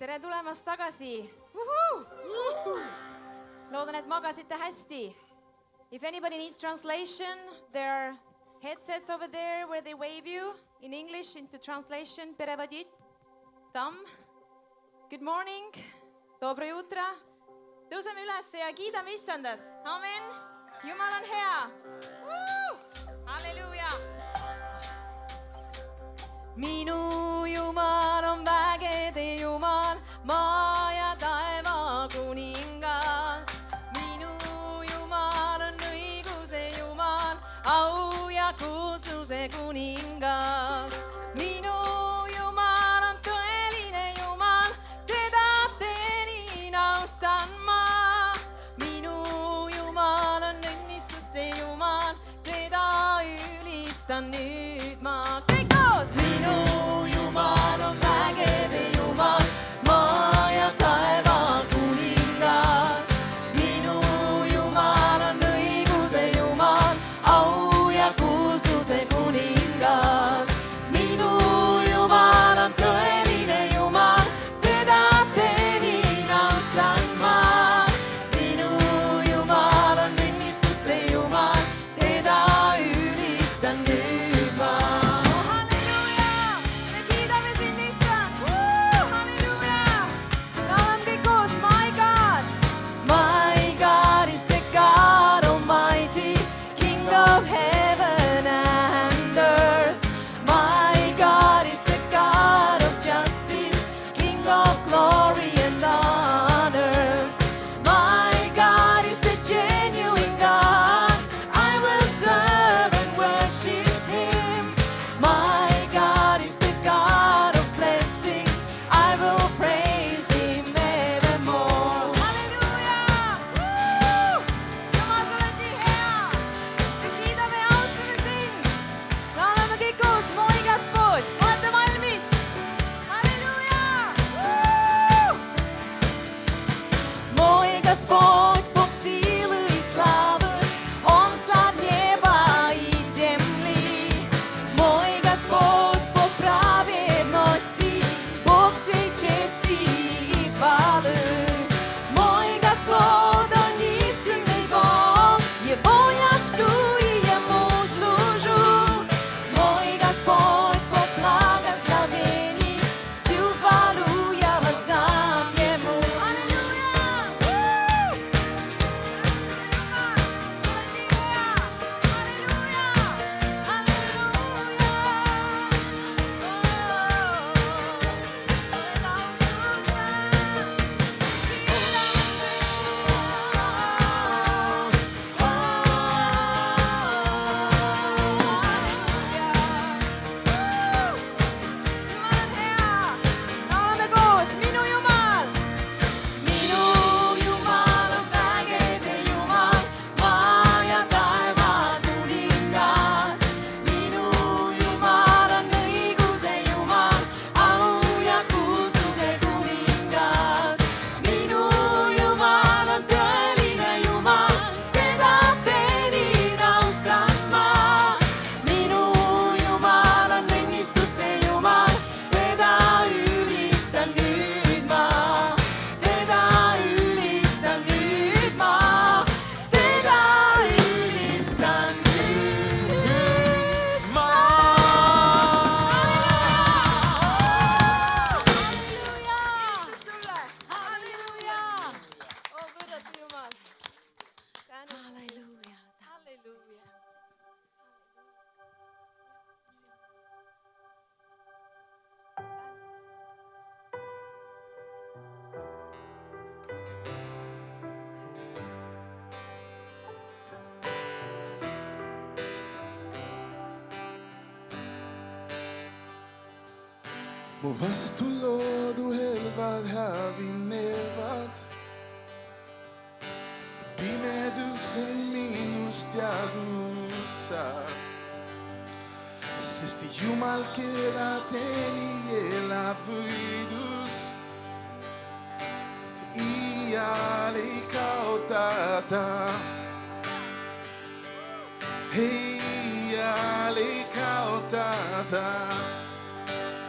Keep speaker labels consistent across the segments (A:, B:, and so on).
A: Tere tulemast tagasi. Loodan, et magasite hästi. If anybody needs translation, there are headsets over there where they wave you in English into translation. Perevadit. Tam. Good morning. Dobro jutra. Tõuseme üles ja kiidame Issandat. Amen. Jumal on hea. Halleluuja. Minu Jumal on vägede Jumal, maa ja taeva kuningas. Minu Jumal on õiguse Jumal, au ja kuulsuse kuningas. Minu Jumal on tõeline Jumal, teda teenin, austan ma. Minu Jumal on õnnistuste Jumal, teda ülistan nüüd ma. Kõik koos! Minu Jumal on vägede Jumal, maa ja taeva kuningas. Minu Jumal on õiguse Jumal, au ja kuulsuse kuningas. Minu Jumal on tõeline Jumal, teda teenin, austan ma. Minu Jumal on õnnistuste Jumal, teda ülistan nüüd ma.
B: Mu vastu loodu helvad hävinevad. Pimedus ei minust jagusa, sest Jumal, keda teeni, elab võidus. Iial ei kaotada, iial ei kaotada.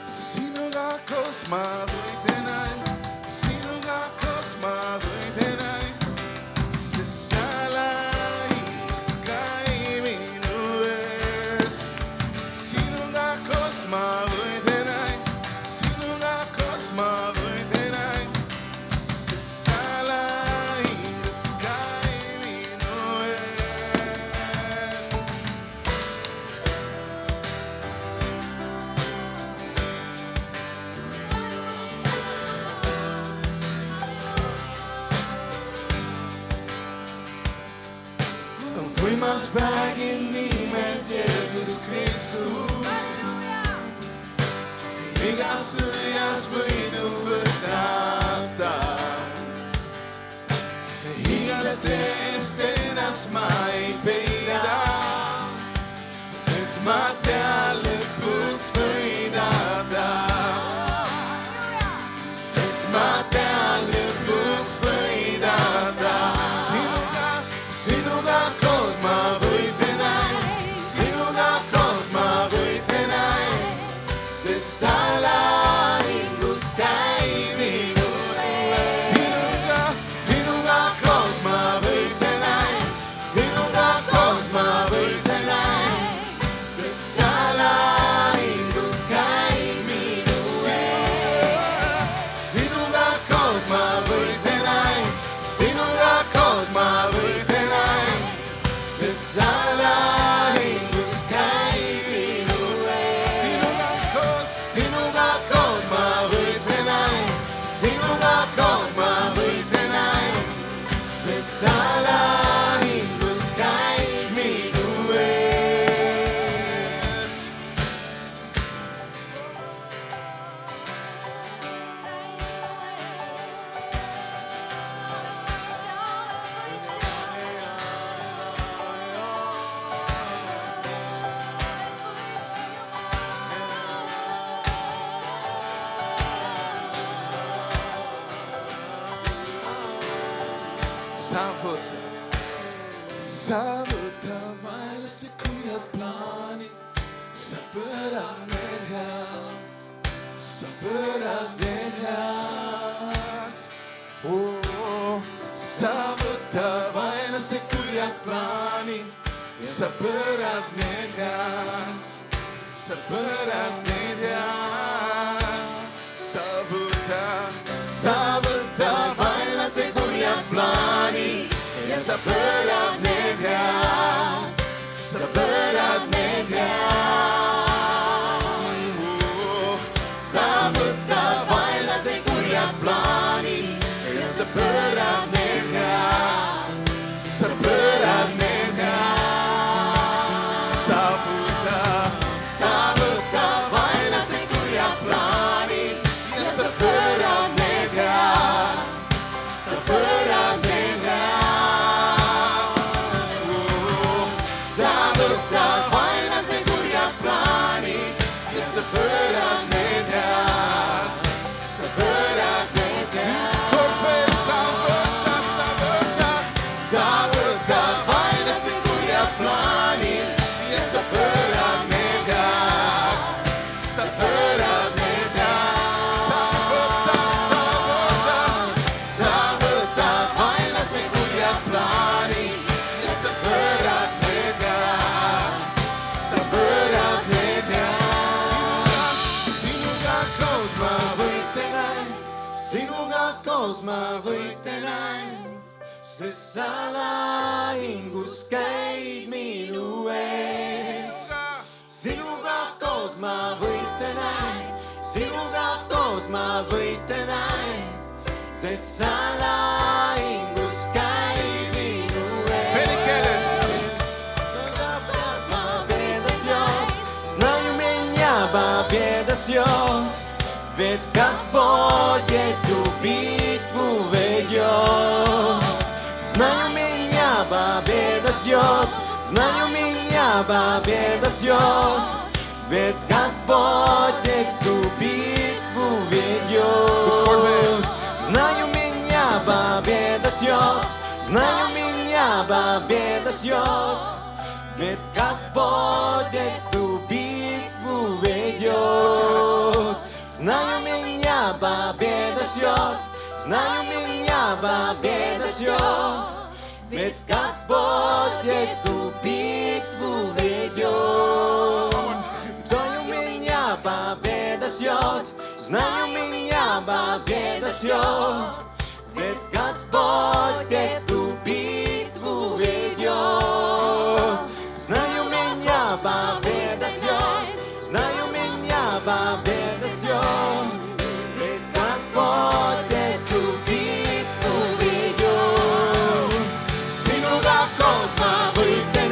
B: Sinuga koos ma võitlen ainult. Võimas vägi nimes Jeesus Kristus. Igas sõjas võidu võtab ta. Igast eest ennast ma ei peida, sest ma tean lõpuks võidab ta. Sest ma tean lõpuks võidab ta. Sinuga koos ma võitlen aina, sinuga koos ma võitlen aina, sest sa lahingus käid minu ees. Sinuga koos ma võitlen aina, sinuga koos ma võitlen aina, sest sa lahingus käid minu ees. Sinuga koos ma võitlen aina, sinuga koos ma võitlen aina, sest sa lahingus käid minu ees. Sinuga koos ma võitlen aina, sinuga koos ma võitlen aina, sest sa lahingus käid minu ees. Saavuta vailla se kurjad plaanid, sa pöörad need heaks, sa pöörad need heaks. Saavuta vailla se kurjad plaanid, sa pöörad need heaks, sa pöörad need heaks. Saavuta vailla se kurjad plaanid, ja sa pöörad need heaks, sa pöörad need heaks. Saavuta vailla se kurjad plaanid, ja sa pöörad need heaks, sa pöörad need heaks. Saavuta vailla se kurjad plaanid, ja sa pöörad need heaks, sa pöörad need heaks. Saavuta vailla se kurjad plaanid, ja sa pöörad need heaks, sa pöörad need heaks. Saavuta vailla se kurjad plaanid, ja sa pöörad need heaks, sa pöörad need heaks. Saavuta vailla se kurjad plaanid, ja sa pöörad need heaks, sa pöörad need heaks. Sinuga koos ma võitlen aina, sinuga koos ma võitlen aina, sest sa lahingus käid minu ees. Sinuga koos ma võitlen aina, sinuga koos ma võitlen aina, sest sa lahingus käid minu ees. Знаю, меня победа ждет, ведь Господь эту битву ведет. Знаю, меня победа ждет, знаю, меня победа ждет, ведь Господь эту битву ведет. Знаю, меня победа ждет, знаю, меня победа ждет, ведь Господь эту битву ведет. Знаю, меня победа ждет, знаю, меня победа ждет, ведь Господь эту битву ведет. Знаю, меня победа ждет, знаю, меня победа ждет, ведь Господь эту битву ведет. Знаю, меня победа ждет, знаю, меня победа ждет, ведь Господь эту битву ведет. Sinuga koos ma võitlen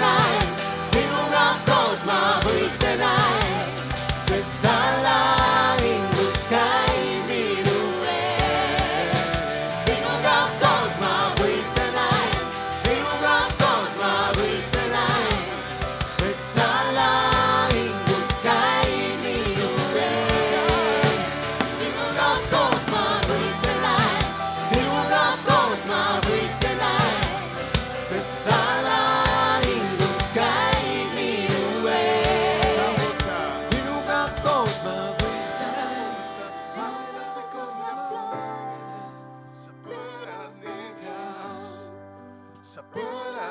B: salahindlus käib minu ees. sinuga koos ma võin saavutada vaenlase kurja plaani. sa pöörad need heaks, sa pöörad need heaks.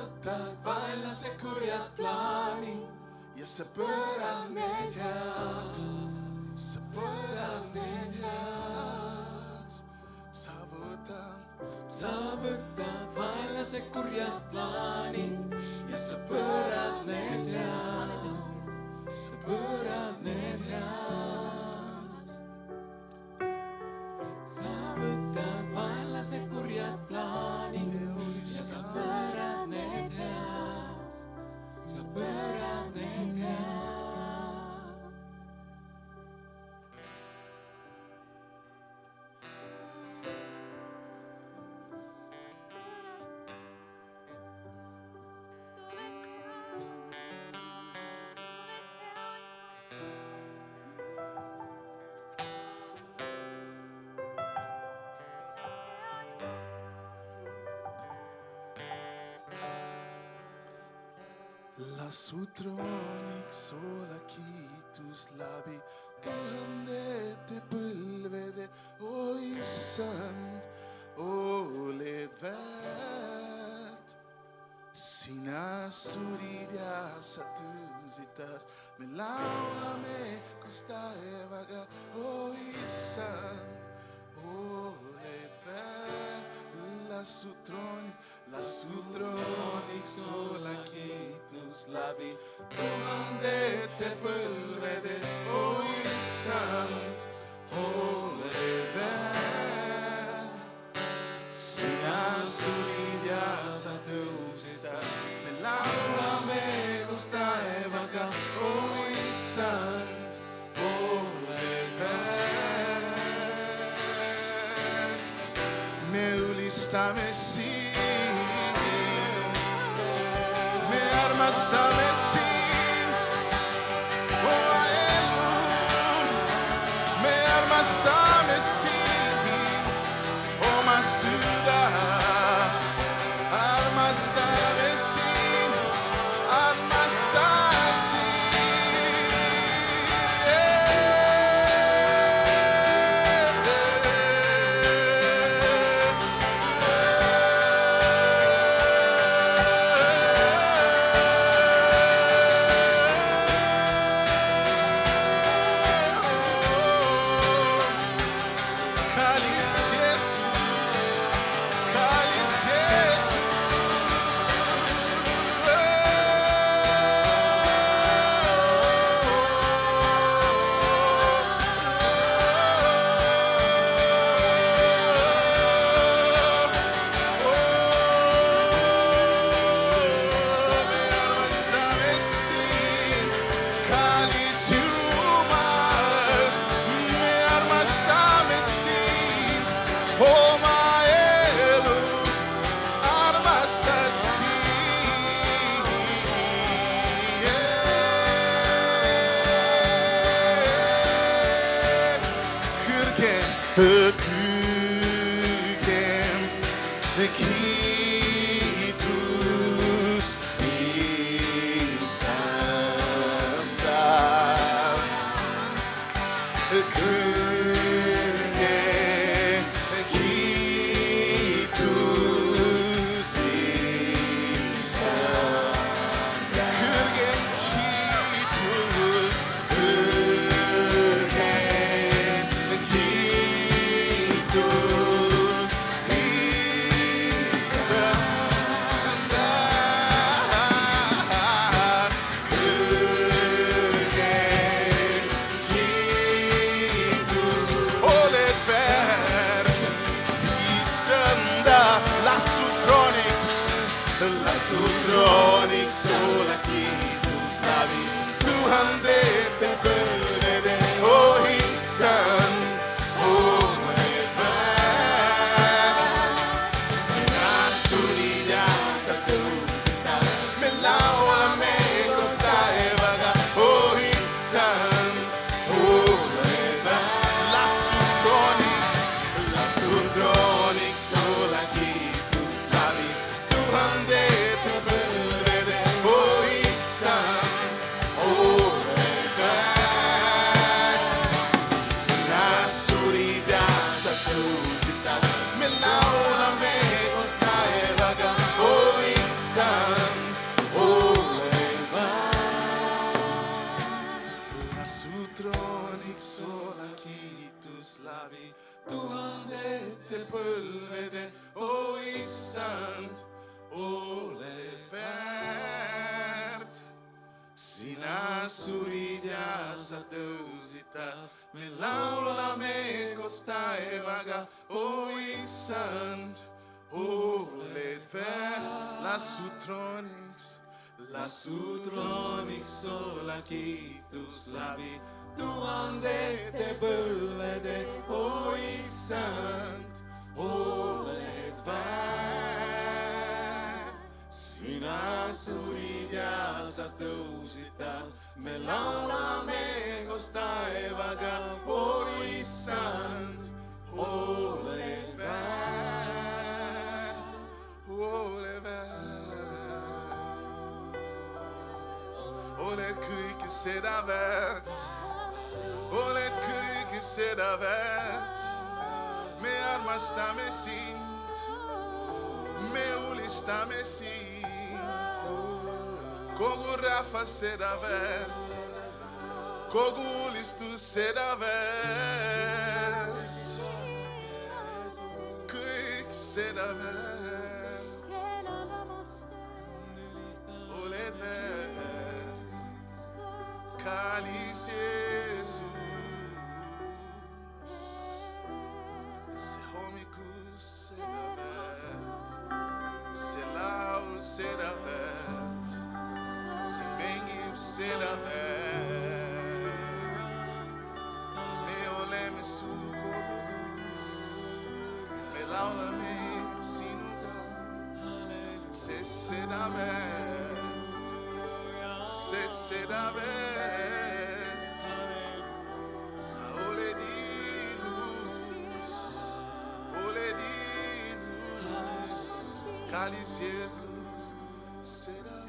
B: sa võtad vaenlase kurjad plaanid ja sa pöörad need heaks. sa pöörad need heaks. sa võtad vaenlase kurjad plaanid ja sa pöörad need heaks. sa pöörad need heaks. sa võtad vaenlase kurjad plaanid ja sa pöörad need heaks. sa pöörad need heaks. Su trooniks ole kiitus läbi tuhandete põlvede, o issand, oled väärt. sina surid ja sa tõusid taas, me laulame koos taevaga, o issand, oled väärt. Lasu trooniks ole kiitus läbi tuhandete põlvede, o issand, ole väärt. sina surid ja sa tõusid, me laulame koos taevaga, o issand, ole väärt. me ülistame sind, me armastame sind, o elu, me armastame sind, oma süda, armastame sind, armastame kõrgem kiitus issanda. kõrgem kiitus issanda. kõrgem kiitus, lasu trooniks ole kiitus läbi tuhandete põlvede, o issand, oled väärt. sina sulid ja sa tõusid taas, me laulame koos taevaga, o issand, oled väärt. lasu trooniks me laulame koos taevaga, o issand, oled väär. Lassu trooniks olla kiitus läbi tuhandete põlvede, o issand, oled väär. Sina surid ja sa tõusid taas, me laulame koos taevaga, o issand, oled väär, oled väär. Oled kõike seda väärt, oled kõike seda väärt. Me armastame sind, me ulistame sind. Kogu rahvas seda väärt, kogu ulistus seda väärt. Kõik seda väärt, oled väärt. Kallis Jeesus, see hommikus seda väärt, see laul seda väärt, see mängib seda väärt. Me oleme su kogudus, me laulame sinuga, sest seda väärt, sest seda väärt. Sa oled ilus, kallis Jeesus, seda väärt.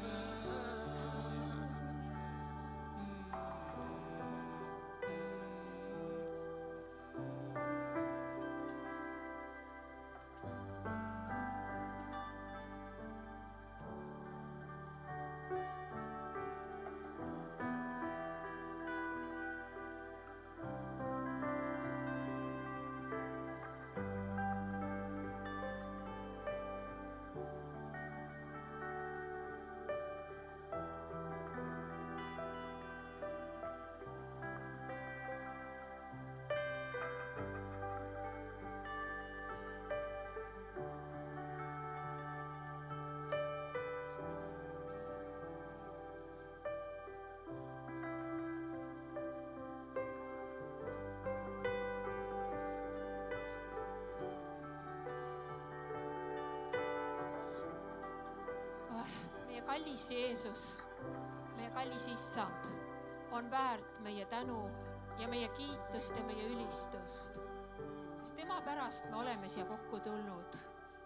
C: Meie kallis Jeesus, meie kallis Issand on väärt meie tänu ja meie kiitust ja meie ülistust. Sest tema pärast me oleme siia kokku tulnud.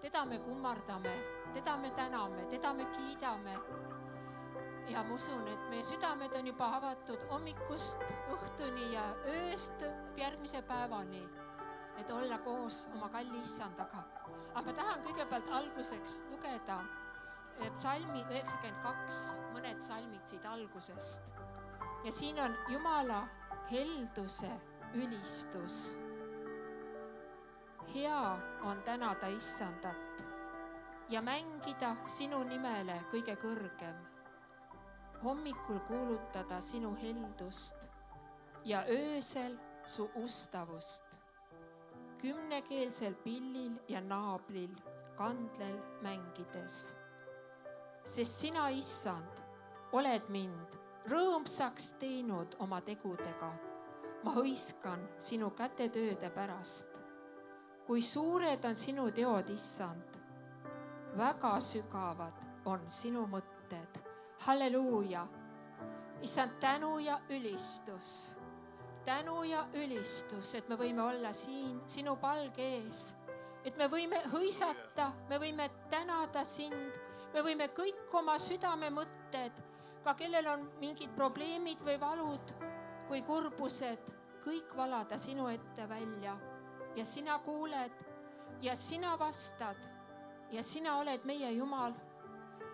C: Teda me kummardame, teda me täname, teda me kiidame. Ja ma usun, et meie südamed on juba avatud hommikust õhtuni ja ööst järgmise päevani, et olla koos oma kalli Issandaga. Aga ma tahan kõigepealt alguseks lugeda psalmi 92, mõned salmid siit algusest. Ja siin on Jumala helduse ülistus. Hea on tänada Issandat ja mängida sinu nimele kõige kõrgem. Hommikul kuulutada sinu heldust ja öösel su ustavust. Kümnekeelsel pillil ja naablil kandlel mängides. Sest sina, Issand, oled mind rõõmsaks teinud oma tegudega. Ma hõiskan sinu kätetööde pärast. Kui suured on sinu teod, Issand, väga sügavad on sinu mõtted. Halleluuja! Issand, tänu ja ülistus. Tänu ja ülistus, et me võime olla siin sinu palge ees. Et me võime hõisata, me võime tänada sind. Me võime kõik oma südame mõtted, ka kellel on mingid probleemid või valud või kurbused, kõik valada sinu ette välja. Ja sina kuuled ja sina vastad ja sina oled meie Jumal.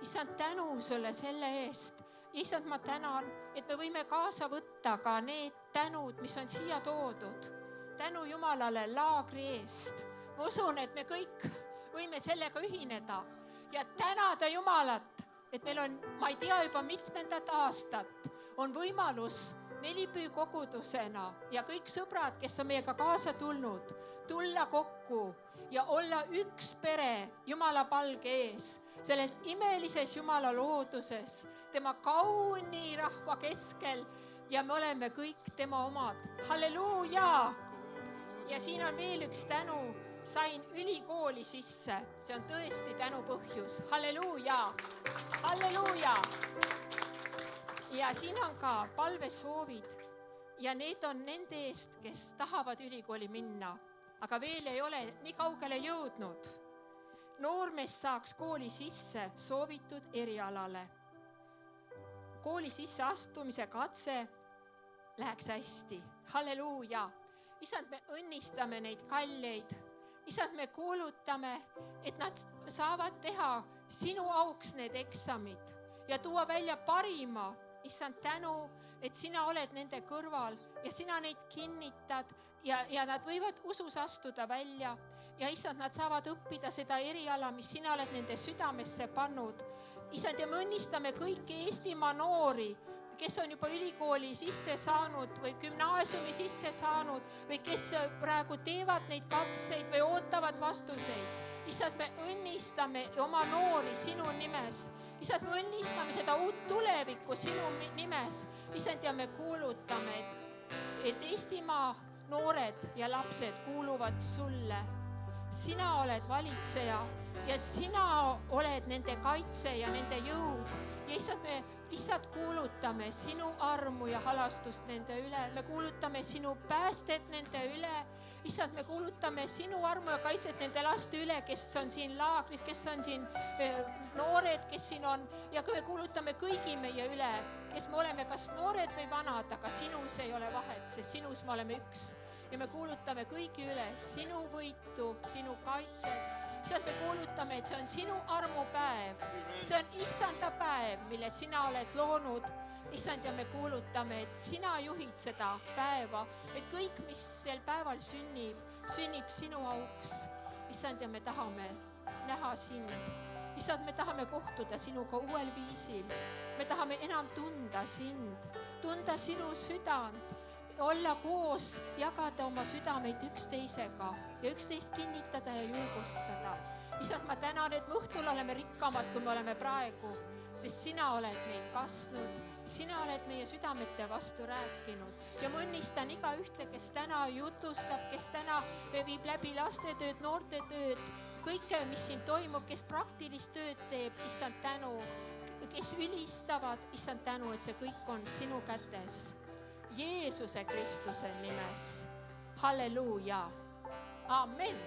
C: Issand, tänu sulle selle eest. Issand, ma tänan, et me võime kaasa võtta ka need tänud, mis on siia toodud. Tänu Jumalale laagri eest. Ma usun, et me kõik võime sellega ühineda. Ja tänada Jumalat, et meil on, ma ei tea, juba mitmendat aastat on võimalus Nelipüü kogudusena ja kõik sõbrad, kes on meiega kaasa tulnud, tulla kokku ja olla üks pere Jumala palge ees, selles imelises Jumala looduses, tema kauni rahva keskel ja me oleme kõik tema omad. Halleluuja! Ja siin on veel üks tänu. Sain ülikooli sisse. See on tõesti tänu põhjus. Halleluuja! Halleluuja! Ja siin on ka palvesoovid ja need on nende eest, kes tahavad ülikooli minna, aga veel ei ole nii kaugele jõudnud. Noormees saaks kooli sisse soovitud erialale. Kooli sisse astumise katse läheks hästi. Halleluuja! Isand, me õnnistame neid kalleid. Isand, me kuulutame, et nad saavad teha sinu auks need eksamid ja tuua välja parima. Isand, tänu, et sina oled nende kõrval ja sina neid kinnitad ja nad võivad usus astuda välja. Ja isand, nad saavad õppida seda eriala, mis sina oled nende südamesse pannud. Isand, ja me õnnistame kõiki Eestimaa noori, kes on juba ülikooli sisse saanud või gümnaasiumi sisse saanud või kes praegu teevad neid katseid või ootavad vastuseid. Isand, me õnnistame oma noori sinu nimes. Isand, me õnnistame seda uut tulevikku sinu nimes. Isand, ja me kuulutame, et Eestimaa noored ja lapsed kuuluvad sulle. Sina oled valitseja ja sina oled nende kaitse ja nende jõud. Ja isand, me lihtsalt kuulutame sinu armu ja halastust nende üle. Me kuulutame sinu päästet nende üle. Isand, me kuulutame sinu armu ja kaitset nende laste üle, kes on siin laagris, kes on siin noored, kes siin on. Ja me kuulutame kõigi meie üle, kes me oleme kas noored või vanad, aga sinus ei ole vahet, sest sinus me oleme üks. Ja me kuulutame kõigi üle sinu võitu, sinu kaitset. Isand, me kuulutame, et see on sinu armupäev. See on issanda päev, mille sina oled loonud. Isand, ja me kuulutame, et sina juhid seda päeva, et kõik, mis sel päeval sünnib sinu auks. Isand, ja me tahame näha sind. Isand, me tahame kohtuda sinuga uuel viisil. Me tahame enam tunda sind, tunda sinu südant, olla koos, jagada oma südameid üksteisega ja üksteist kinnitada ja julgustada. Isand, ma tänan, et me õhtul oleme rikkamad, kui me oleme praegu, sest sina oled meid kastnud, sina oled meie südamete vastu rääkinud ja ma õnnistan iga ühte, kes täna jutustab, kes täna viib läbi lastetööd, noortetööd, kõike, mis siin toimub, kes praktilist tööd teeb, issand tänu, kes ülistavad, issand tänu, et see kõik on sinu kätes. Jeesuse Kristuse nimes. Halleluuja. Amen.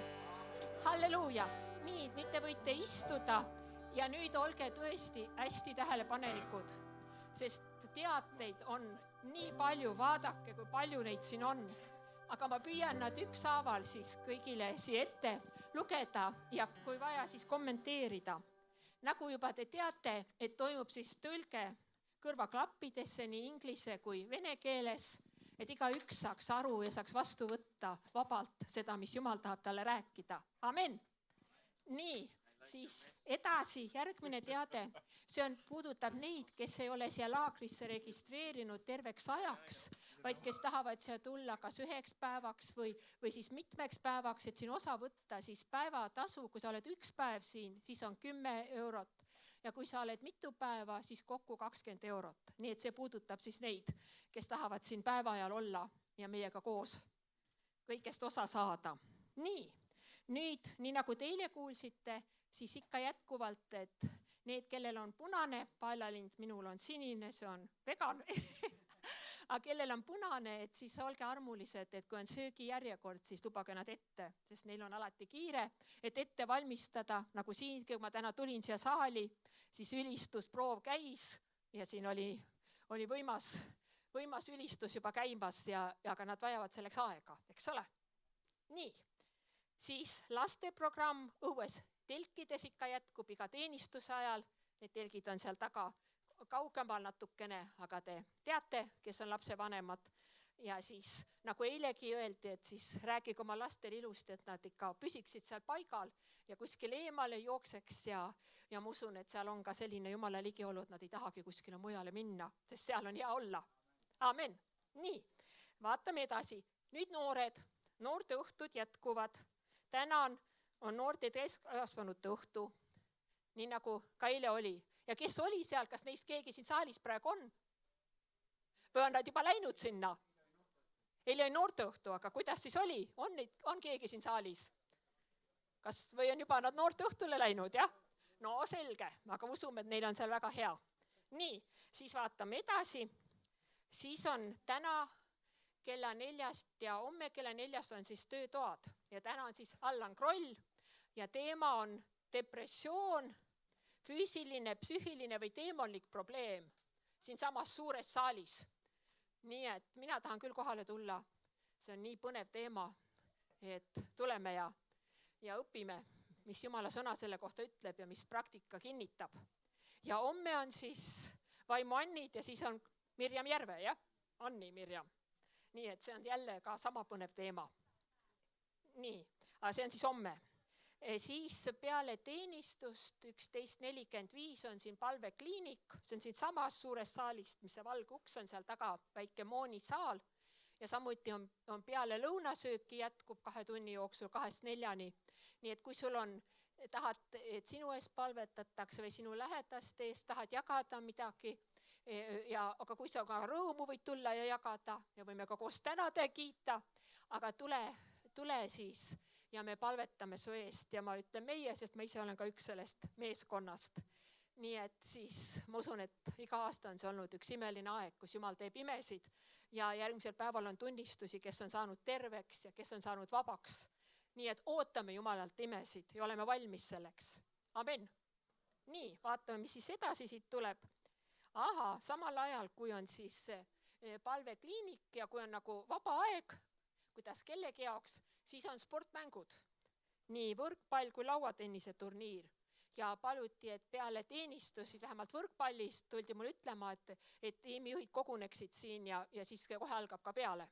C: Halleluuja. Nii, nüüd te võite istuda ja nüüd olge tõesti hästi tähelepanelikud, sest teateid on nii palju, vaadake, kui palju neid siin on. Aga ma püüan nad ükshaaval siis kõigile siia ette lugeda ja kui vaja, siis kommenteerida. Nagu juba te teate, et toimub siis tõlge kõrvaklappidesse nii inglise kui vene keeles, et iga üks saaks aru ja saaks vastu võtta vabalt seda, mis Jumal tahab talle rääkida. Amen. Nii, siis edasi järgmine teade. See puudutab neid, kes ei ole siia laagrisse registreerinud terveks ajaks, vaid kes tahavad siia tulla kas 1 päevaks või siis mitmeks päevaks, et siin osa võtta, siis päevatasu, kui sa oled 1 päev siin, siis on 10 eurot. Ja kui sa oled mitu päeva, siis kokku 20 eurot. Nii et see puudutab siis neid, kes tahavad siin päeva ajal olla ja meiega koos kõigest osa saada. Nii, nüüd, nii nagu te eile kuulsite, siis ikka jätkuvalt, et need, kellel on punane paelalind, minul on sinine, see on vegan. Aga kellel on punane, et siis olge armulised, et kui on söögijärjekord, siis lubage nad ette, sest neil on alati kiire, et ette valmistada, nagu siin, kui ma täna tulin siia saali, siis ülistusproov käis ja siin oli võimas ülistus juba käimas aga nad vajavad selleks aega, eks ole? Nii, siis lasteprogramm õues telkides ikka jätkub iga teenistuse ajal, need telgid on seal taga kaugemal natukene, aga te teate, kes on lapsevanemad. Ja siis, nagu eilegi öeldi, et siis räägige oma lastel ilusti, et nad ikka püsiksid seal paigal ja kuskil eemale jookseks ja ma usun, et seal on ka selline Jumala ligiolu, et nad ei tahagi kuskile mujale minna, sest seal on hea olla. Amen. nii, vaatame edasi. Nüüd noored, noorte õhtud jätkuvad. Täna on noorte täiskasvanute õhtu, nii nagu ka eile oli. Ja kes oli seal, kas neist keegi siin saalis praegu on? Või on nad juba läinud sinna? Eile oli noorteõhtu, aga kuidas siis oli? On keegi siin saalis? Või on juba nad noorteõhtule läinud, jah? No selge, aga usume, et neil on seal väga hea. Nii, siis vaatame edasi. Siis on täna kella 4 ja homme kella 4 on siis töötoad. Ja täna on siis Allan Kroll ja teema on depressioon, füüsiline, psüühiline või teemonlik probleem siin samas suures saalis. Nii et mina tahan küll kohale tulla. See on nii põnev teema, et tuleme ja õpime, mis Jumala sõna selle kohta ütleb ja mis praktika kinnitab. Ja homme on siis Vaimu Annid ja siis on Mirjam Järve, jah? Anni Mirjam. Nii et see on jälle ka sama põnev teema. Nii, aga see on siis homme. Siis peale teenistust 11.45 on siin palvekliinik, see on siin samas suures saalist, mis see valguks on seal taga, väike moonisaal ja samuti on peale lõunasööki jätkub 2 tunni jooksul 2-4. Nii et kui sul tahad, et sinu eest palvetatakse või sinu lähedaste eest tahad jagada midagi, aga kui sa ka rõõmu võid tulla ja jagada ja võime ka koos tänada ja kiita, aga tule siis ja me palvetame su eest ja ma ütlen meie, sest ma ise olen ka üks sellest meeskonnast. Nii et siis ma usun, et iga aasta on see olnud üks imeline aeg, kus Jumal teeb imesid ja järgmisel päeval on tunnistusi, kes on saanud terveks ja kes on saanud vabaks. Nii et ootame Jumalalt imesid ja oleme valmis selleks. Amen. Nii, vaatame, mis siis edasi siit tuleb. Samal ajal, kui on siis palvekliinik ja kui on nagu vaba aeg, kuidas kellegi jaoks, siis on sportmängud. Nii võrkpall kui lauatennise turniir. Ja paluti, et peale teenistus, vähemalt võrkpallist tuldi mul ütlema, et tiimijuhid koguneksid siin ja siis kohe algab ka peale.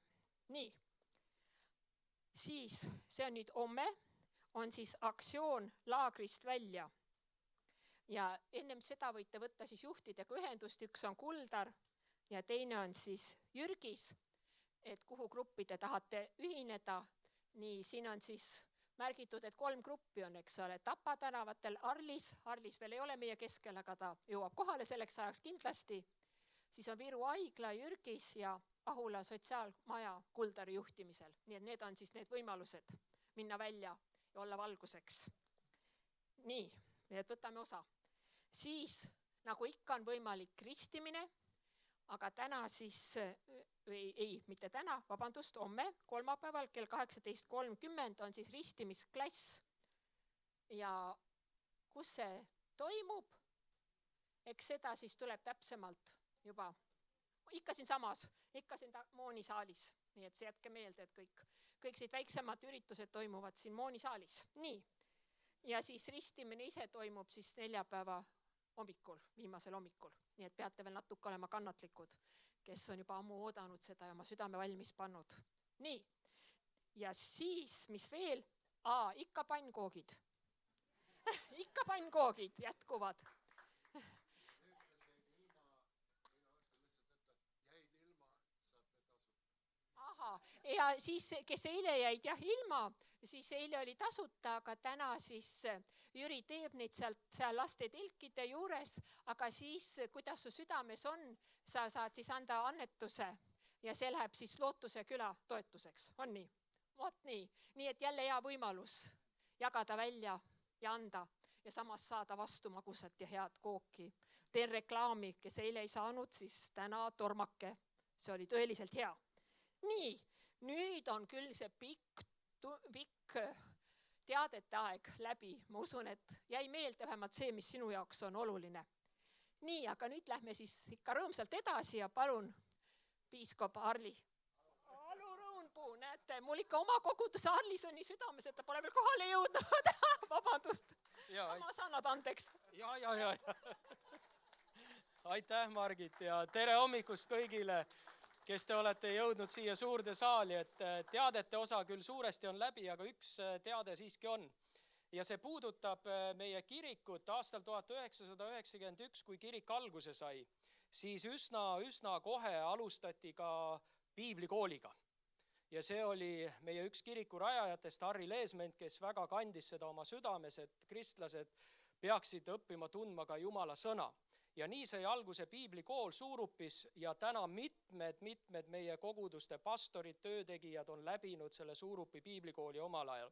C: Nii. Siis see on nüüd homme, on siis aktsioon laagrist välja. Ja ennem seda võite võtta siis juhtidega ühendust, üks on Kuldar ja teine on siis Jürgis, et kuhu gruppi te tahate ühineda. Nii, siin on siis märgitud, et 3 gruppi on, eks ole, Tapa tänavatel Arlis veel ei ole meie keskel, aga ta jõuab kohale selleks ajaks kindlasti. Siis on Viru haigla Jürgis ja Ahula sotsiaalmaja Kuldari juhtimisel. Nii et need on siis need võimalused minna välja ja olla valguseks. Nii, et võtame osa. Siis, nagu ikka on võimalik ristimine, aga täna siis, mitte täna, vabandust, homme, kolmapäeval kell 18.30 on siis ristimisklass. Ja kus see toimub, eks seda siis tuleb täpsemalt juba, ikka siin samas, ikka siin moonisaalis. Nii et see jätke meelde, et kõik siit väiksemad üritused toimuvad siin moonisaalis. Nii, ja siis ristimine ise toimub siis neljapäeva hommikul, viimasel hommikul. Nii et peate veel natuke olema kannatlikud, kes on juba ammu oodanud seda ja oma südame valmis pannud. Nii, ja siis, mis veel? Ikka pannkoogid. Ikka pannkoogid jätkuvad. Ja siis, kes eile jäid ilma, siis eile oli tasuta, aga täna siis Jüri teeb neid seal laste telkide juures, aga siis, kuidas su südames on, sa saad siis anda annetuse ja see läheb siis Lootuse küla toetuseks. On nii? Vot nii. Nii et jälle hea võimalus jagada välja ja anda ja samas saada vastu magusat ja head kooki. Teen reklaami, kes eile ei saanud, siis täna tormake. See oli tõeliselt hea. Nii, nüüd on küll see pikk teadete aeg läbi. Ma usun, et jäi meelde vähemalt see, mis sinu jaoks on oluline. Nii, aga nüüd lähme siis ikka rõõmsalt edasi ja palun, piiskop Arli. Alu Rõunpuu, näete, mul ikka oma koguduse Arlis on nii südames, et ta pole veel kohale jõudnud. Vabandust, ma saan nad andeks.
D: Ja. Aitäh, Margit, ja tere hommikust kõigile, kes te olete jõudnud siia suurde saali, et teadete osa küll suuresti on läbi, aga üks teade siiski on. Ja see puudutab meie kirikut aastal 1991, kui kirik alguse sai. Siis üsna kohe alustati ka piiblikooliga. Ja see oli meie üks kiriku rajajatest, Harri Leesment, kes väga kandis seda oma südames, et kristlased peaksid õppima tundma ka Jumala sõna. Ja nii sai alguse piiblikool Suurupis ja täna mitmed meie koguduste pastorid, töötegijad on läbinud selle Suurupi piiblikooli omal ajal.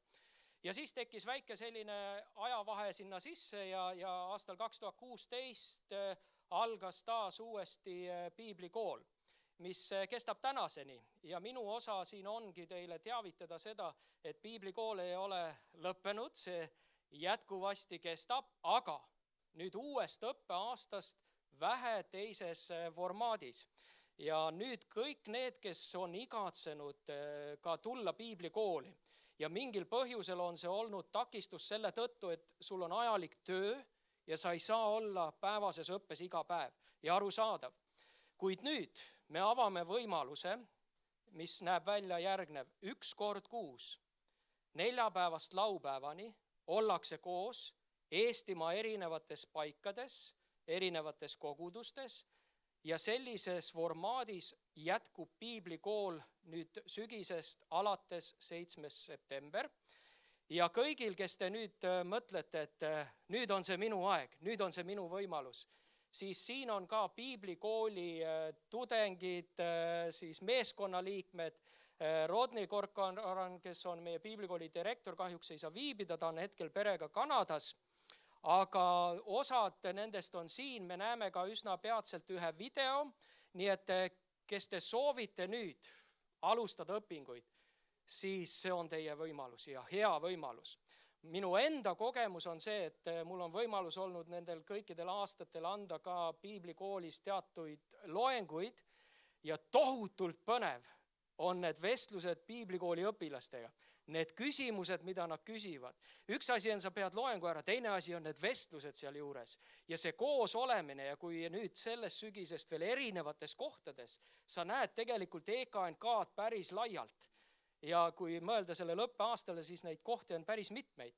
D: Ja siis tekkis väike selline ajavahe sinna sisse ja aastal 2016 algas taas uuesti piiblikool, mis kestab tänaseni. Ja minu osa siin ongi teile teavitada seda, et piiblikool ei ole lõppenud, see jätkuvasti kestab, aga nüüd uuest õppeaastast vähe teises formaadis. Ja nüüd kõik need, kes on igatsenud ka tulla piiblikooli ja mingil põhjusel on see olnud takistus selle tõttu, et sul on ajalik töö ja sa ei saa olla päevases õppes iga päev ja arusaadav. Kuid nüüd me avame võimaluse, mis näeb välja järgnev 1 kord kuus, neljapäevast laupäevani ollakse koos Eestimaa erinevates paikades, erinevates kogudustes ja sellises formaadis jätkub piiblikool nüüd sügisest alates 7. september. Ja kõigil, kes te nüüd mõtlete, et nüüd on see minu aeg, nüüd on see minu võimalus, siis siin on ka piiblikooli tudengid, siis meeskonnaliikmed, Rodney Korkaran, kes on meie piiblikooli direktor, kahjuks ei saa viibida, ta on hetkel perega Kanadas, aga osad nendest on siin, me näeme ka üsna peatselt ühe video, nii et kes te soovite nüüd alustada õpinguid, siis see on teie võimalus ja hea võimalus. Minu enda kogemus on see, et mul on võimalus olnud nendel kõikidel aastatel anda ka piiblikoolis teatuid loenguid ja tohutult põnev on need vestlused piiblikooli õpilastega. Need küsimused, mida nad küsivad. Üks asi on, sa pead loengu ära, teine asi on need vestlused seal juures. Ja see koos olemine ja kui nüüd sellest sügisest veel erinevates kohtades, sa näed tegelikult EKNK-d päris laialt. Ja kui mõelda sellele õppeaastale, siis neid kohti on päris mitmeid.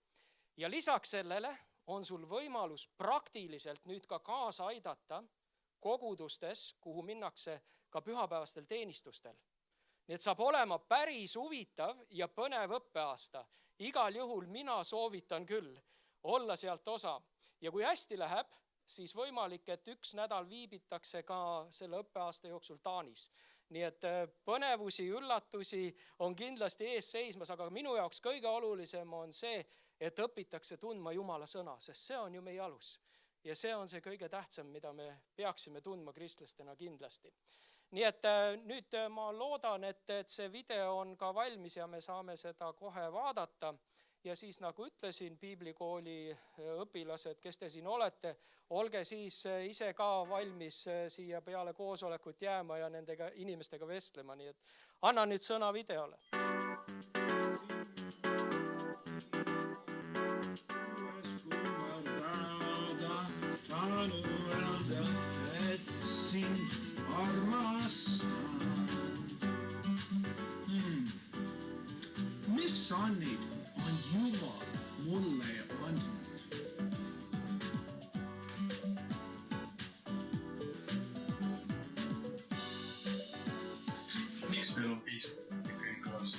D: Ja lisaks sellele on sul võimalus praktiliselt nüüd ka kaasa aidata kogudustes, kuhu minnakse ka pühapäevastel teenistustel. Nii et saab olema päris huvitav ja põnev õppeaasta. Igal juhul mina soovitan küll olla sealt osa. Ja kui hästi läheb, siis võimalik, et 1 nädal viibitakse ka selle õppeaasta jooksul Taanis. Nii et põnevusi, üllatusi on kindlasti ees seismas, aga minu jaoks kõige olulisem on see, et õpitakse tundma Jumala sõna, sest see on ju meie alus. Ja see on see kõige tähtsam, mida me peaksime tundma kristlastena kindlasti. Nii et nüüd ma loodan, et see video on ka valmis ja me saame seda kohe vaadata. Ja siis nagu ütlesin, piiblikooli õpilased, kes te siin olete, olge siis ise ka valmis siia peale koosolekut jääma ja nendega inimestega vestlema. Nii et annan nüüd sõna videole.
E: Mis annid on Jumal mulle andnud? Miks meil on piisavalt kõik kaasa?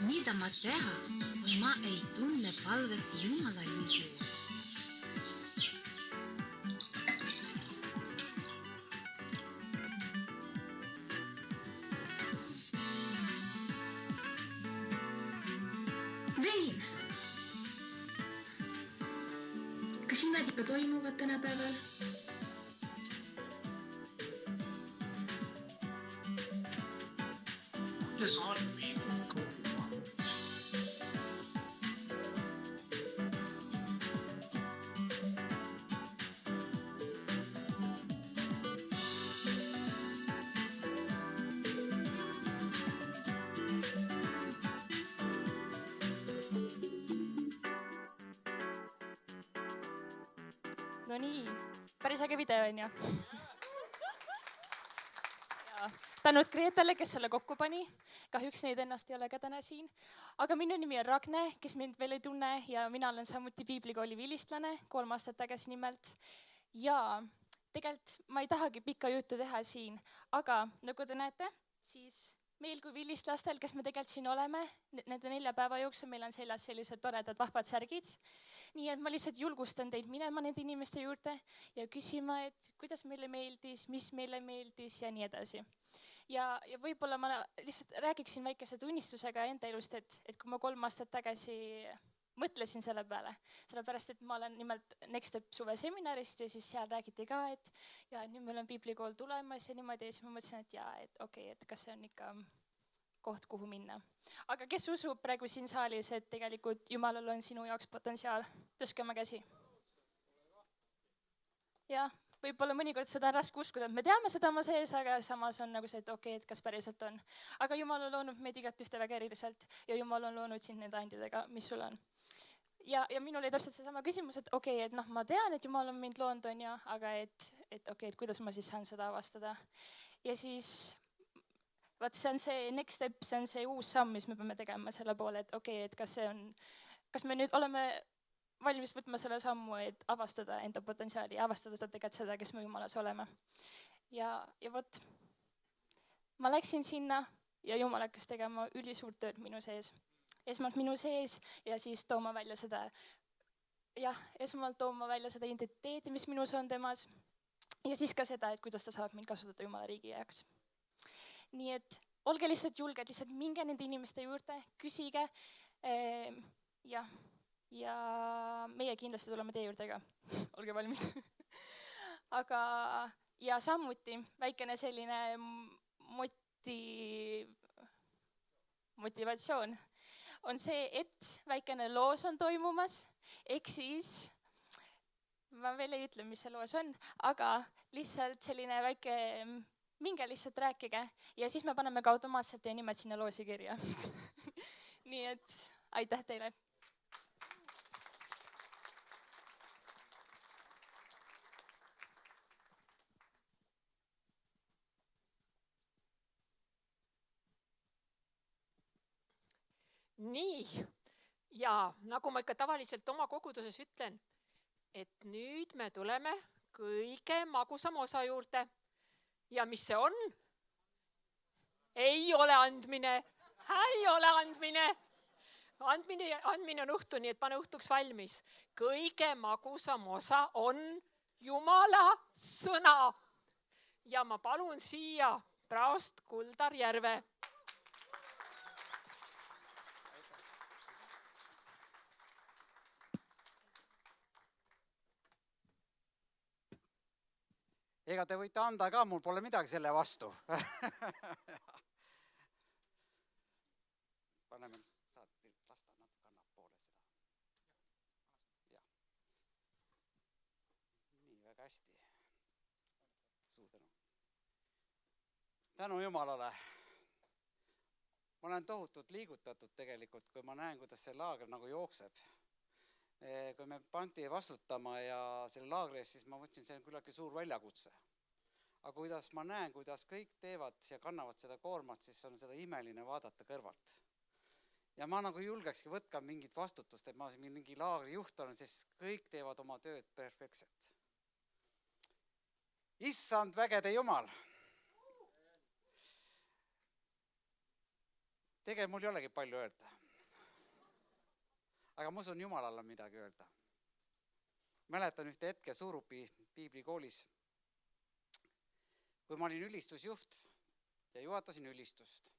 F: Mida ma teha, kui ma ei tunne palves Jumala liidu? Vein! Kas imed ikka toimuvad tänapäeval?
E: Kuidas on meil kogumad?
G: No nii, päris äge video on ju. tänud Greetale, kes selle kokku pani. Kahjuks neid ennast ei ole ka täna siin. Aga minu nimi on Ragne, kes mind veel ei tunne ja mina olen samuti piiblikooli vilistlane 3 aastat tagasi nimelt. Ja tegelikult ma ei tahagi pikka juttu teha siin, aga nagu te näete, siis meil kui vilistlastel, kes me tegelikult siin oleme, nende 4 päeva jooksul meil on seljas sellised toredad vahvad särgid. Nii et ma lihtsalt julgustan teid minema nende inimeste juurde ja küsima, et kuidas meile meeldis, mis meile meeldis ja nii edasi. Ja võib-olla ma lihtsalt räägiksin väikese tunnistusega enda elust, et kui ma 3 aastat tagasi mõtlesin selle peale, sellepärast et ma olen nimelt Next Step suveseminarist ja siis seal räägiti ka, et nüüd meil on piiblikool tulemas ja niimoodi ja siis ma mõtlesin, et okei, et kas see on ikka koht, kuhu minna. Aga kes usub praegu siin saalis, et tegelikult Jumalal on sinu jaoks potentsiaal? Tõstke oma käsi. Jah, võib-olla mõnikord seda on raske uskuda, et me teame seda oma sees, aga samas on nagu see, et okei, et kas päriselt on. Aga Jumal on loonud meid igat ühte väga eriliselt ja Jumal on loonud sind nende andidega, mis sul on. Ja minul oli täpselt seesama küsimus, et okei, et ma tean, et Jumal on mind loonud, aga et kuidas ma siis saan seda avastada. Ja siis, vaat see on see next step, see on see uus samm, mis me peame tegema selle poole, et okei, et kas me nüüd oleme valmis võtma selle sammu, et avastada enda potentsiaali, avastada seda, kes me Jumalas oleme. Ja vot, ma läksin sinna ja Jumal hakkas tegema ülisuurt tööd minu sees. Esmalt minu sees ja siis tooma välja seda identiteeti, mis minus on temas. Ja siis ka seda, et kuidas ta saab mind kasutada Jumala riigi jaoks. Nii et olge lihtsalt julged, lihtsalt minge nende inimeste juurde, küsige. Ja meie kindlasti tuleme teie juurde ka. Olge valmis. Aga ja samuti väikene selline motivatsioon on see, et väikene loos on toimumas, ehk siis, ma veel ei ütle, mis see loos on, aga lihtsalt selline väike, minge lihtsalt rääkige ja siis me paneme ka automaatselt teie nimed sinna loosi kirja. Nii et aitäh teile.
C: Nii, ja nagu ma ikka tavaliselt oma koguduses ütlen, et nüüd me tuleme kõige magusam osa juurde. Ja mis see on? Ei ole andmine. Ei ole andmine. Andmine on õhtu, nii et pane õhtuks valmis. Kõige magusam osa on Jumala sõna. Ja ma palun siia praost Kuldar Järve.
H: Ega te võite anda ka, mul pole midagi selle vastu. Paneme, saad lasta natuke annab poole seda. Ja. Nii, väga hästi. Suur tänu. Tänu Jumalale. Ma olen tohutult liigutatud tegelikult, kui ma näen, kuidas see laager nagu jookseb. Kui me pandi vastutama ja selle laagri eest, siis ma mõtlesin, see on küllaltki suur väljakutse. Aga kuidas ma näen, kuidas kõik teevad ja kannavad seda koormat, siis on seda imeline vaadata kõrvalt. Ja ma nagu julgekski võtka mingit vastutust, et ma mingi laagri juht olen, siis kõik teevad oma tööd perfektselt. Issand vägede Jumal. Tegelikult mul ei olegi palju öelda. Aga ma usun, Jumalal on midagi öelda. Mäletan ühte hetke Suurupi piiblikoolis, kui ma olin ülistusjuht ja juhatasin ülistust.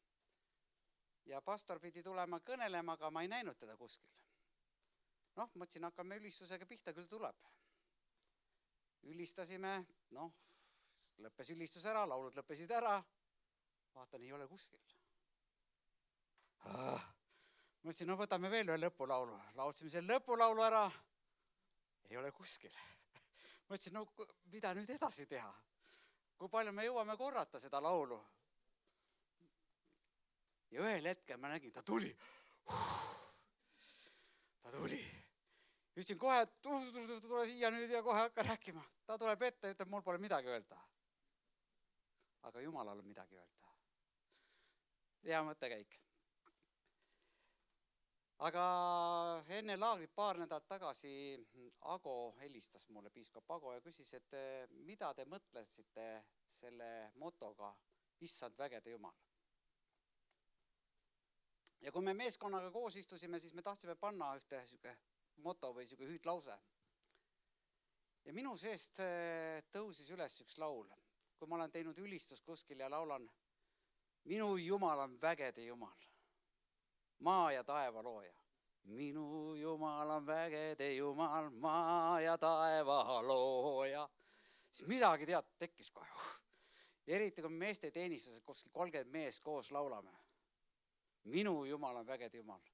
H: Ja pastor pidi tulema kõnelema, aga ma ei näinud teda kuskil. Mõtlesin, hakkame ülistusega pihta, küll tuleb. Ülistasime, lõppes ülistus ära, laulud lõppesid ära. Vaatan, ei ole kuskil. Mõtlesin, võtame veel ühe lõpulaulu. Laulsime selle lõpulaulu ära. Ei ole kuskil. Mõtlesin, mida nüüd edasi teha? Kui palju me jõuame korrata seda laulu? Ja ühel hetkel ma nägin, ta tuli. Ta tuli. Ütlesin kohe, et tule siia nüüd ja kohe hakka rääkima. Ta tuleb ette ja ütleb, mul pole midagi öelda. aga Jumalal on midagi öelda. Hea mõttekäik. Aga enne laagrit paar nädalat tagasi Ago helistas mulle, piiskop Ago, ja küsis, et mida te mõtlesite selle motoga Issand vägede Jumal. Ja kui me meeskonnaga koos istusime, siis me tahtsime panna ühte moto või hüüdlause. Ja minu seest tõusis üles üks laul. Kui ma olen teinud ülistust kuskil ja laulan, minu Jumal on vägede Jumal, maa ja taeva looja. Minu Jumal on vägede Jumal, maa ja taeva looja. Siis midagi tekkis kohe. Eriti kui meeste teenistused, kuskil 30 mees koos laulame. Minu Jumal on vägede Jumal.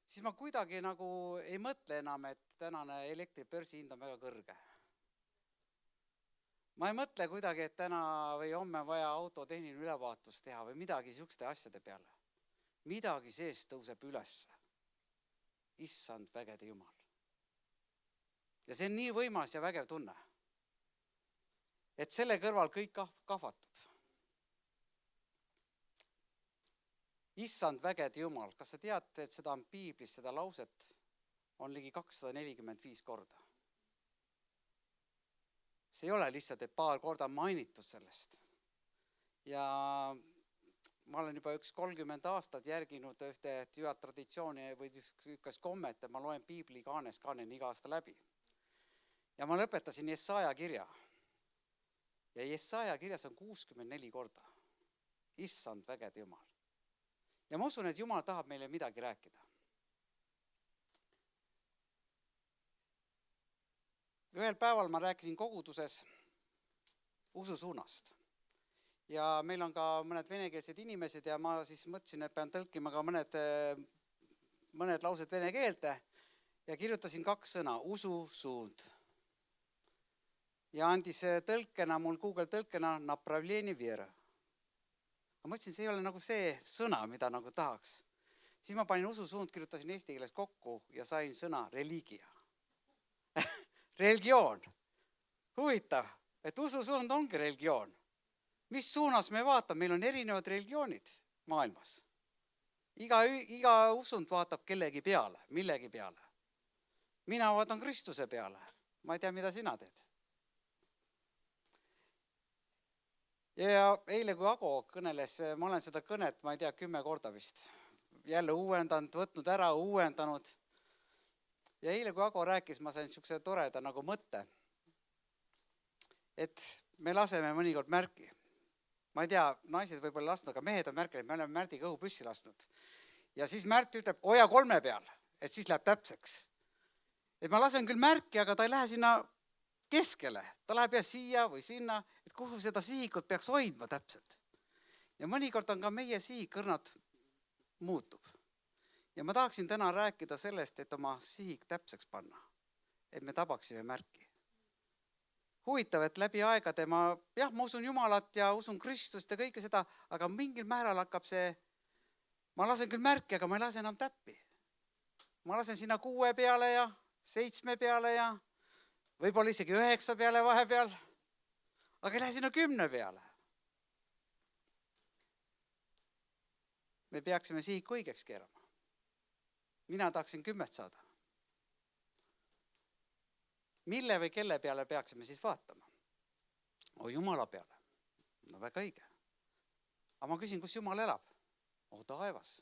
H: Siis ma kuidagi nagu ei mõtle enam, et tänane elektribörsi hind on väga kõrge. Ma ei mõtle kuidagi, et täna või homme on vaja auto tehniline ülevaatus teha või midagi sihukeste asjade peale. Midagi seest tõuseb üles. Issand vägede Jumal. Ja see on nii võimas ja vägev tunne, et selle kõrval kõik kahvatub. Issand vägede Jumal, kas sa tead, et seda on piiblis, seda lauset on ligi 245 korda. See ei ole lihtsalt, et paar korda mainitud sellest. Ja ma olen juba 30 aastat järginud ühte tühjad traditsiooni või üks kommet, et ma loen piibli kaanen iga aasta läbi. Ja ma lõpetasin Jesaja kirja. Ja Jesaja kirjas on 64 korda. Issand vägede Jumal. Ja ma usun, et Jumal tahab meile midagi rääkida. Ühel päeval ma rääkisin koguduses ususuunast. Ja meil on ka mõned venekeelsed inimesed ja ma siis mõtlesin, et pean tõlkima ka mõned laused vene keelte ja kirjutasin 2 sõna, ususuund. Ja andis tõlkena, mul Google tõlkena napravljeni vjera. Ma mõtlesin, see ei ole nagu see sõna, mida nagu tahaks. Siis ma panin ususuund, kirjutasin eesti keeles kokku ja sain sõna religia. Religioon. Huvitav, et ususuund ongi religioon. Mis suunas me vaatame? Meil on erinevad religioonid maailmas. Iga usund vaatab kellegi peale, millegi peale. Mina vaatan Kristuse peale. Ma ei tea, mida sina teed. Ja eile, kui Ago kõneles, ma olen seda kõnet, ma ei tea, 10 korda vist. Jälle uuendanud, võtnud ära, uuendanud. Ja eile, kui Ago rääkis, ma sain sihukese toreda nagu mõtte, et me laseme mõnikord märki. Ma ei tea, naised võib-olla lasknud, aga mehed on märkinud, me oleme Märdiga õhu püssi lasknud. Ja siis Märt ütleb, hoia 3 peal, et siis läheb täpseks. Et ma lasen küll märki, aga ta ei lähe sinna keskele. Ta läheb ja siia või sinna, et kuhu seda sihikut peaks hoidma täpselt. Ja mõnikord on ka meie sihikõrnad muutub. Ja ma tahaksin täna rääkida sellest, et oma sihik täpseks panna. Et me tabaksime märki. Huvitav, et läbi aegade ma usun Jumalat ja usun Kristust ja kõike seda, aga mingil määral hakkab see, ma lasen küll märki, aga ma ei lase enam täppi. Ma lasen sinna 6 peale ja 7 peale ja võib-olla isegi 9 peale vahepeal, aga ei lähe sinna 10 peale. Me peaksime sihiku õigeks keerama. Mina tahaksin 10 saada. Mille või kelle peale peaksime siis vaatama? Jumala peale. No väga õige. Aga ma küsin, kus Jumal elab? Taevas.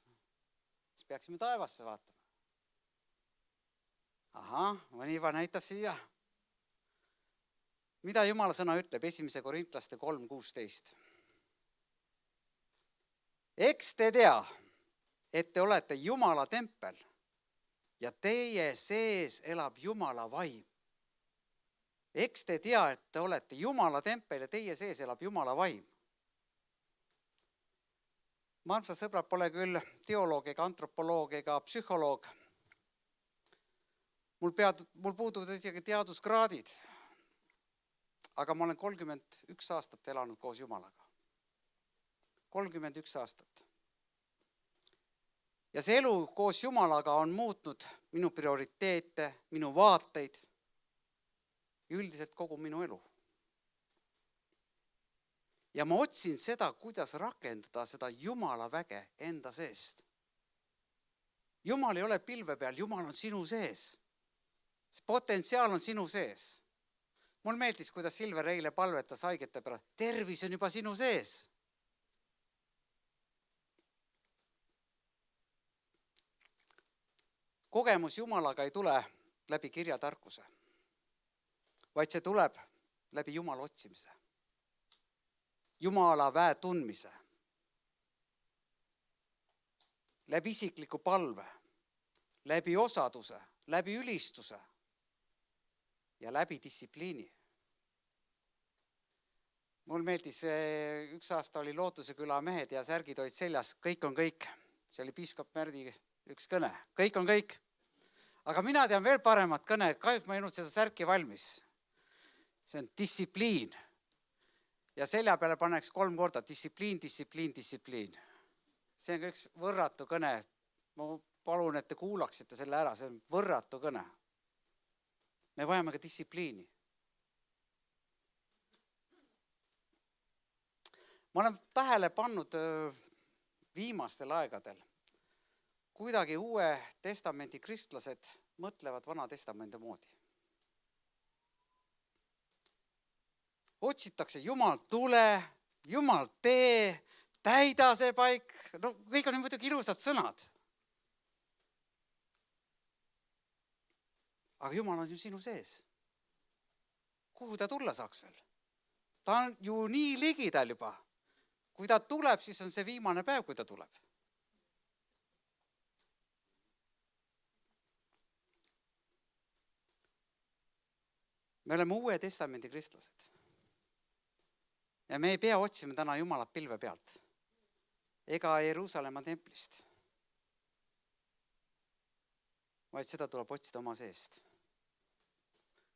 H: Siis peaksime taevasse vaatama. Ahah, mõni juba näitab siia. Mida Jumala sõna ütleb 1. Korintlaste 3:16? Eks te tea, et te olete Jumala tempel ja teie sees elab Jumala vaim. Eks te tea, et te olete Jumala tempel ja teie sees elab Jumala vaim. Ma armsad sõbrad, pole küll teoloog ega antropoloog ega psühholoog. Mul puuduvad isegi teaduskraadid. Aga ma olen 31 aastat elanud koos Jumalaga. 31 aastat. Ja see elu koos Jumalaga on muutnud minu prioriteete, minu vaateid, üldiselt kogu minu elu. Ja ma otsin seda, kuidas rakendada seda Jumala väge enda seest. Jumal ei ole pilve peal, Jumal on sinu sees. See potentsiaal on sinu sees. Mul meeldis, kuidas Silver eile palvetas haigete pärast. Tervis on juba sinu sees. Kogemus Jumalaga ei tule läbi kirjatarkuse, vaid see tuleb läbi Jumala otsimise. Jumala väe tundmise. Läbi isikliku palve, läbi osaduse, läbi ülistuse ja läbi distsipliini. Mul meeldis, üks aasta oli Lootuse küla mehed ja särgid olid seljas, kõik on kõik. See oli piiskop Märdi üks kõne, kõik on kõik. Aga mina tean veel paremat kõne, kahjuks ma ei olnud seda särki valmis. See on distsipliin. Ja selja peale paneks 3 korda distsipliin, distsipliin, distsipliin. See on üks võrratu kõne. Ma palun, et te kuulaksite selle ära, see on võrratu kõne. Me vajame ka distsipliini. Ma olen tähele pannud viimastel aegadel, kuidagi Uue Testamendi kristlased mõtlevad Vana Testamendi moodi. Otsitakse Jumal tule, Jumal tee, täida see paik. No kõik on muidugi ilusad sõnad. Aga Jumal on ju sinu sees. Kuhu ta tulla saaks veel? Ta on ju nii ligidal juba. Kui ta tuleb, siis on see viimane päev, kui ta tuleb. Me oleme Uue Testamendi kristlased. Ja me ei pea otsima täna Jumalat pilve pealt ega Jeruusalemma templist, vaid seda tuleb otsida oma seest.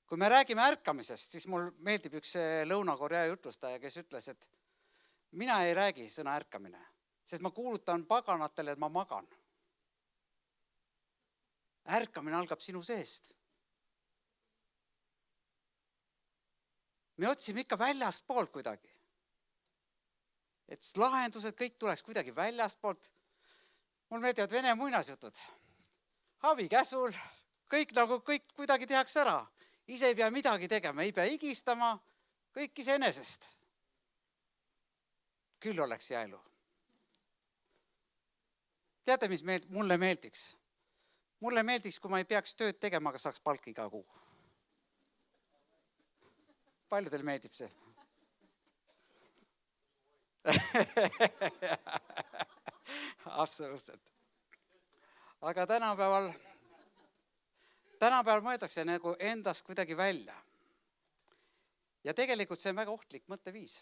H: Kui me räägime ärkamisest, siis mul meeldib üks Lõuna-Korea jutlustaja, kes ütles, et mina ei räägi sõna ärkamine, sest ma kuulutan paganatele, et ma magan. Ärkamine algab sinu seest. Me otsime ikka väljast poolt kuidagi. Et lahendused kõik tuleks kuidagi väljast poolt. Mul meeldivad vene muinasjutud. Havi käsul, kõik kuidagi tehakse ära. Ise ei pea midagi tegema, ei pea igistama, kõik iseenesest. Küll oleks hea elu. Teate, mis mulle meeldiks? Mulle meeldiks, kui ma ei peaks tööd tegema, aga saaks palk iga kuu. Palju teil meeldib see? Absoluutselt. Aga tänapäeval mõeldakse nagu endast kuidagi välja. Ja tegelikult see on väga ohtlik mõtteviis.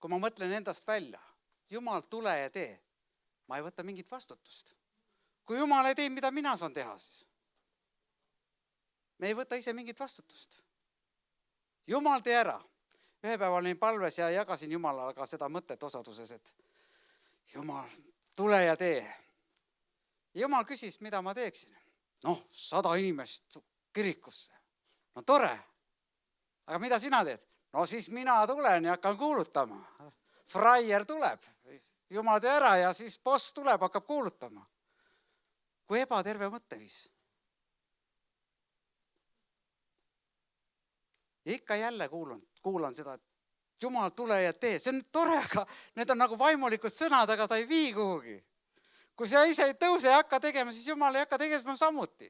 H: Kui ma mõtlen endast välja, Jumal tule ja tee, ma ei võta mingit vastutust. Kui Jumal ei tee, mida mina saan teha, siis me ei võta ise mingit vastutust. Jumal tee ära. Ühe päeval olin palves ja jagasin Jumalaga seda mõtet osaduses, et Jumal, tule ja tee. Ja Jumal küsis, mida ma teeksin. 100 inimest kirikusse. No tore. Aga mida sina teed? No siis mina tulen ja hakkan kuulutama. Fraier tuleb. Jumal tee ära ja siis boss tuleb, hakkab kuulutama. Kui ebaterve mõtteviis. Ja ikka jälle kuulan seda, et Jumal tule ja tee. See on tore, aga need on nagu vaimulikud sõnad, aga ta ei vii kuhugi. Kui sa ise ei tõuse ja hakka tegema, siis Jumal ei hakka tegema samuti.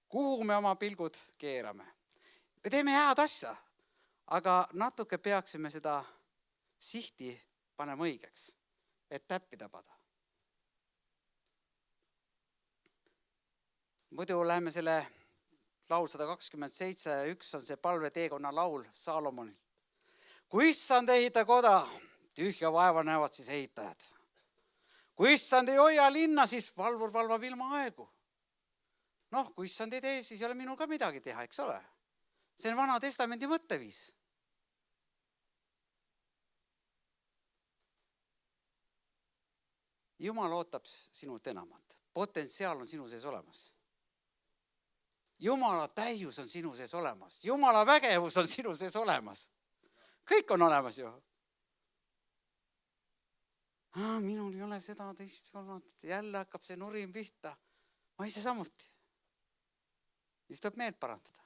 H: Kuhu me oma pilgud keerame? Me teeme head asja, aga natuke peaksime seda sihti panema õigeks, et täppi tabada. Muidu läheme selle laul 127 ja 1 on see palveteekonna laul Saalomonil. Kui issand ehita koda, tühja vaeva näevad siis ehitajad. Kui issand ei hoia linna, siis valvur valvab ilma aegu. Kui issand ei tee, siis ei ole minul ka midagi teha, eks ole? See on Vana Testamendi mõtteviis. Jumal ootab sinult enamat. Potentsiaal on sinu sees olemas. Jumala täius on sinu sees olemas. Jumala vägevus on sinu sees olemas. kõik on olemas ju. Minul ei ole seda teist kolmandat, jälle hakkab see nurin pihta. Ma ise samuti. Siis tuleb meelt parandada.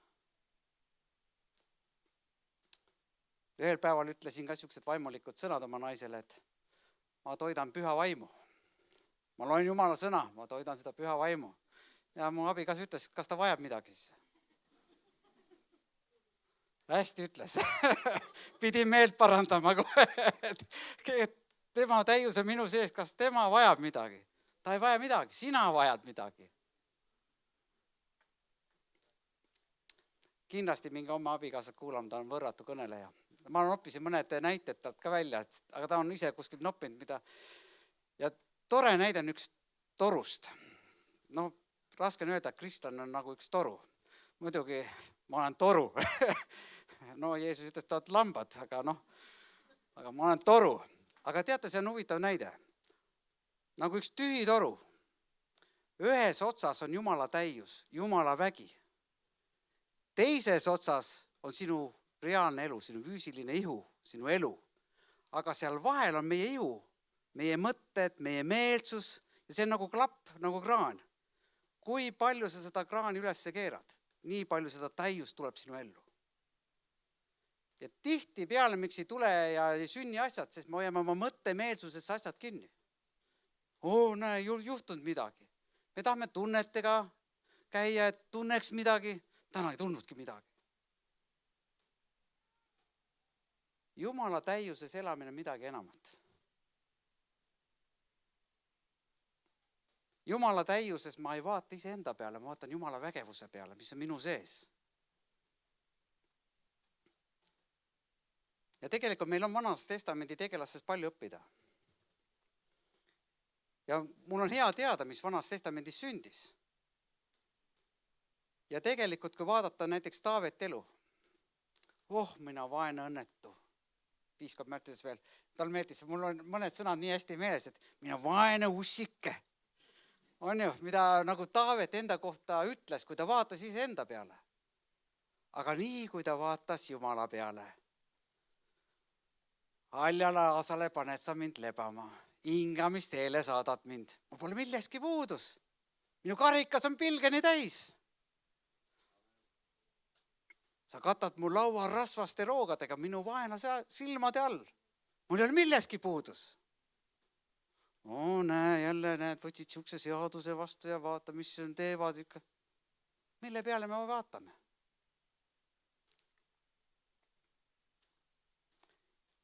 H: Ühel päeval ütlesin ka siuksed vaimulikud sõnad oma naisele, et ma toidan püha vaimu. Ma loen Jumala sõna, ma toidan seda püha vaimu. Ja mu abikas ütles, kas ta vajab midagi siis. Hästi ütles. Pidi meelt parandama kohe, et tema täius on minu sees, kas tema vajab midagi. Ta ei vaja midagi, sina vajad midagi. Kindlasti minge oma abikaasat kuulama, ta on võrratu kõneleja. Ma noppisin mõned näited talt ka välja, aga ta on ise kuskilt noppinud, mida. Ja tore näide on üks torust. No, raske on öelda, et Kristjan on nagu üks toru. Muidugi ma olen toru. No, Jeesus ütles, et ta oled lambad, aga ma olen toru. Aga teate, see on huvitav näide. Nagu üks tühi toru. Ühes otsas on Jumala täius, Jumala vägi. Teises otsas on sinu reaalne elu, sinu füüsiline ihu, sinu elu. Aga seal vahel on meie ihu, meie mõtted, meie meelsus ja see on nagu klapp, nagu kraan. Kui palju sa seda kraani üles keerad, nii palju seda täiust tuleb sinu ellu. Ja tihti peale, miks ei tule ja ei sünni asjad, sest me hoiame oma mõtte meelsuses asjad kinni. Näe, ei juhtunud midagi. Me tahame tunnetega käia, et tunneks midagi. Täna ei tulnudki midagi. Jumala täiuses elamine on midagi enamat. Jumala täiuses ma ei vaata ise enda peale, ma vaatan Jumala vägevuse peale, mis on minu sees. Ja tegelikult meil on Vanas Testamendi tegelastest palju õppida. Ja mul on hea teada, mis Vanas Testamendis sündis. Ja tegelikult, kui vaadata näiteks Taavet elu, mina vaene õnnetu. Piiskop märtis veel, tal meeldis, mul on mõned sõnad nii hästi meeles, et mina vaene ussike. On ju, mida nagu Taavet enda kohta ütles, kui ta vaatas ise enda peale. Aga nii, kui ta vaatas Jumala peale. Haljale aasale paned sa mind lebama, hingamist eele saadad mind. Ma pole milleski puudus. Minu karikas on pilgeni täis. Sa katad mu laua rasvaste roogadega minu vaenlase silmade all. Mul ei ole milleski puudus. Näe, jälle võtsid siukse seaduse vastu ja vaata, mis teevad ikka. Mille peale me vaatame?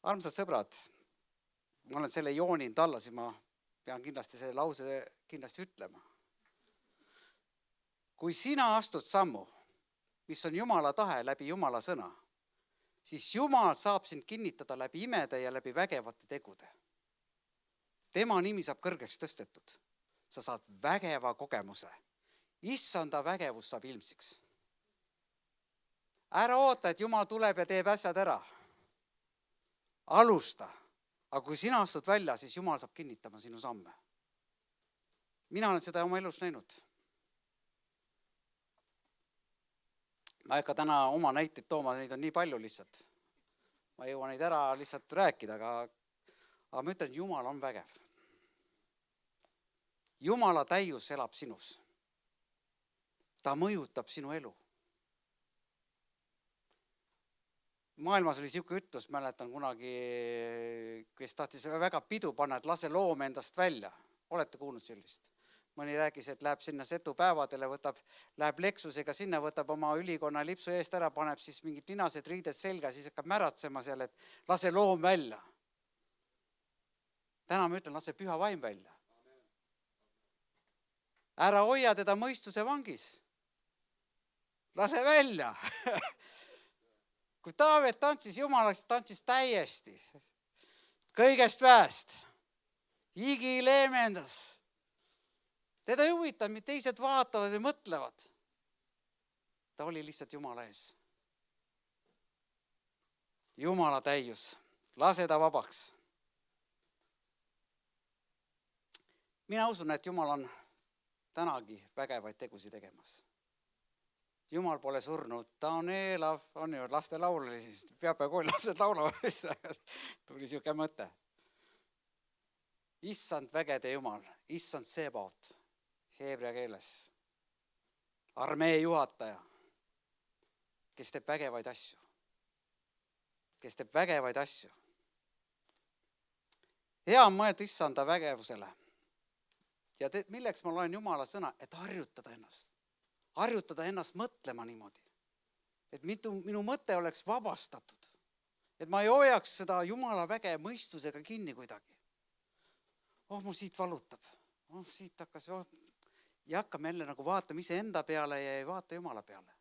H: Armsad sõbrad, ma olen selle jooninud alla, siis ma pean kindlasti selle lause kindlasti ütlema. Kui sina astud sammu, mis on Jumala tahe läbi Jumala sõna, siis Jumal saab sind kinnitada läbi imede ja läbi vägevate tegude. Tema nimi saab kõrgeks tõstetud. Sa saad vägeva kogemuse. Issanda vägevus saab ilmsiks. Ära oota, et Jumal tuleb ja teeb asjad ära. Alusta. Aga kui sina astud välja, siis Jumal saab kinnitama sinu samme. Mina olen seda oma elus näinud. Ma ei hakka täna oma näiteid tooma, neid on nii palju lihtsalt. Ma ei jõua neid ära lihtsalt rääkida, aga ma ütlen, Jumal on vägev. Jumala täius elab sinus. Ta mõjutab sinu elu. Maailmas oli siuke ütlus, mäletan kunagi, kes tahtis väga pidu panna, et lase loom endast välja. Olete kuulnud sellist? Mõni rääkis, et läheb sinna setupäevadele, läheb Leksusega sinna, võtab oma ülikonna lipsu eest ära, paneb siis mingid linased riided selga, siis hakkab märatsema seal, et lase loom välja. Täna ma ütlen, lase püha vaim välja. Ära hoia teda mõistuse vangis. Lase välja. Kui Taavet tantsis Jumalaks, tantsis täiesti. Kõigest väest. Higi leemendas. Teda ei huvita, mida teised vaatavad ja mõtlevad. Ta oli lihtsalt Jumala ees. Jumala täius. Lase ta vabaks. Mina usun, et Jumal on tänagi vägevaid tegusid tegemas. Jumal pole surnud, ta on elav, on ju, laste laul oli siis, peapäevakooli lapsed laulavad, tuli siuke mõte. Issand vägede Jumal, issand Sebaot, heebrea keeles, armee juhataja, kes teeb vägevaid asju. Hea on mõelda issanda vägevusele. Ja milleks ma loen Jumala sõna, et harjutada ennast mõtlema niimoodi, et minu mõte oleks vabastatud, et ma ei hoiaks seda Jumala väge mõistusega kinni kuidagi. Mul siit valutab, siit hakkas ja hakkame jälle nagu vaatama ise enda peale ja ei vaata Jumala peale.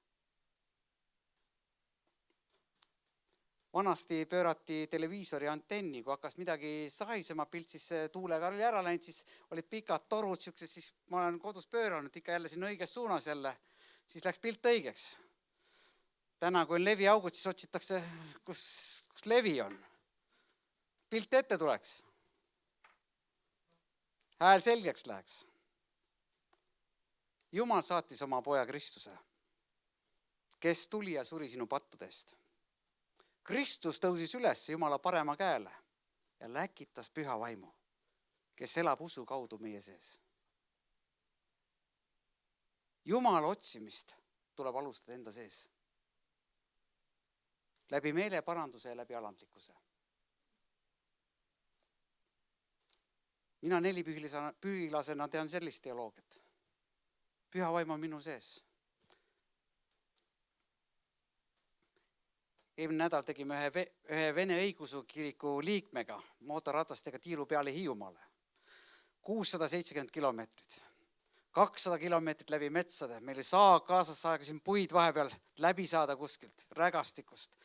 H: Vanasti pöörati televiisori antenni, kui hakkas midagi sahisema pilt, siis tuulega oli ära läinud, siis olid pikad torud, siis ma olen kodus pööranud ikka jälle siin õiges suunas jälle, siis läks pilt õigeks. Täna, kui on leviaugud, siis otsitakse, kus levi on. Pilt ette tuleks. Hääl selgeks läheks. Jumal saatis oma poja Kristuse, kes tuli ja suri sinu pattudest. Kristus tõusis üles Jumala parema käele ja läkitas püha vaimu, kes elab usu kaudu meie sees. Jumala otsimist tuleb alustada enda sees. Läbi meeleparanduse ja läbi alandlikkuse. Mina nelipühilasena tean sellist teoloogiat. Püha vaim on minu sees. Eelmine nädal tegime ühe Vene õigeusu kiriku liikmega mootorratastega tiiru peale Hiiumaale. 670 kilomeetrit, 200 kilomeetrit läbi metsade. Meil oli saag kaasas, saagasin puid vahepeal läbi saada kuskilt, rägastikust.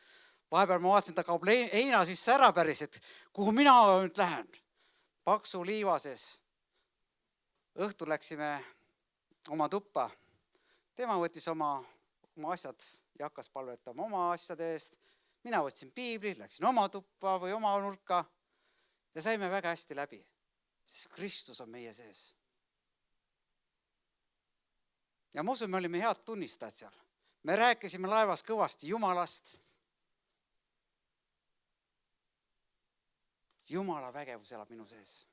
H: Vahepeal ma vaatasin, ta kaob heina sisse ära päris, et kuhu mina nüüd lähen. Paksu liiva sees. Õhtul läksime oma tuppa. Tema võttis oma asjad ja hakkas palvetama oma asjade eest. Mina võtsin piibli, läksin oma tuppa või oma nurka ja saime väga hästi läbi, sest Kristus on meie sees. Ja ma usun, me olime head tunnistajad seal. Me rääkisime laevas kõvasti Jumalast. Jumala vägevus elab minu sees.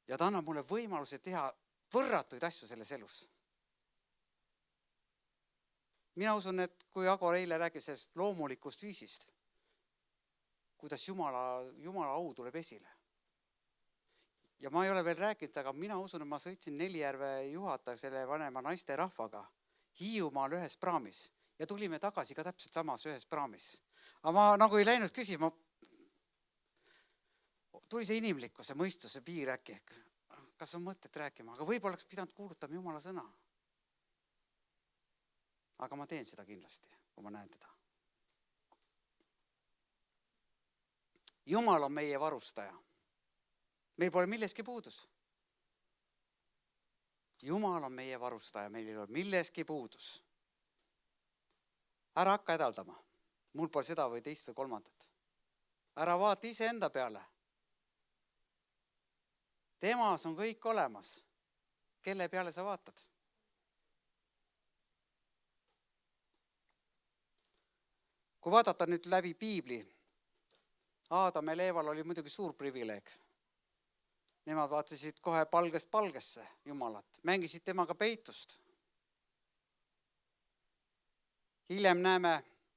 H: Ja ta annab mulle võimaluse teha võrratuid asju selles elus. Mina usun, et kui Agor eile rääkis sellest loomulikust viisist, kuidas Jumala au tuleb esile. Ja ma ei ole veel rääkinud, aga mina usun, et ma sõitsin Nelijärve juhataja selle vanema naiste rahvaga Hiiumaal ühes praamis ja tulime tagasi ka täpselt samas ühes praamis. Aga ma nagu ei läinud küsima, tuli see inimlikkuse, mõistuse piir äkki, kas on mõtet rääkima, aga võib-olla oleks pidanud kuulutama Jumala sõna. Aga ma teen seda kindlasti, kui ma näen teda. Jumal on meie varustaja. Meil pole milleski puudus. Jumal on meie varustaja, meil ei ole milleski puudus. Ära hakka hädaldama. Mul pole seda või teist või kolmandat. Ära vaata ise enda peale. Temas on kõik olemas. Kelle peale sa vaatad? Kui vaadata nüüd läbi piibli, Aadam ja Leeval oli muidugi suur privileeg. Nemad vaatasid kohe palgest palgesse Jumalat, mängisid temaga peitust. Hiljem näeme,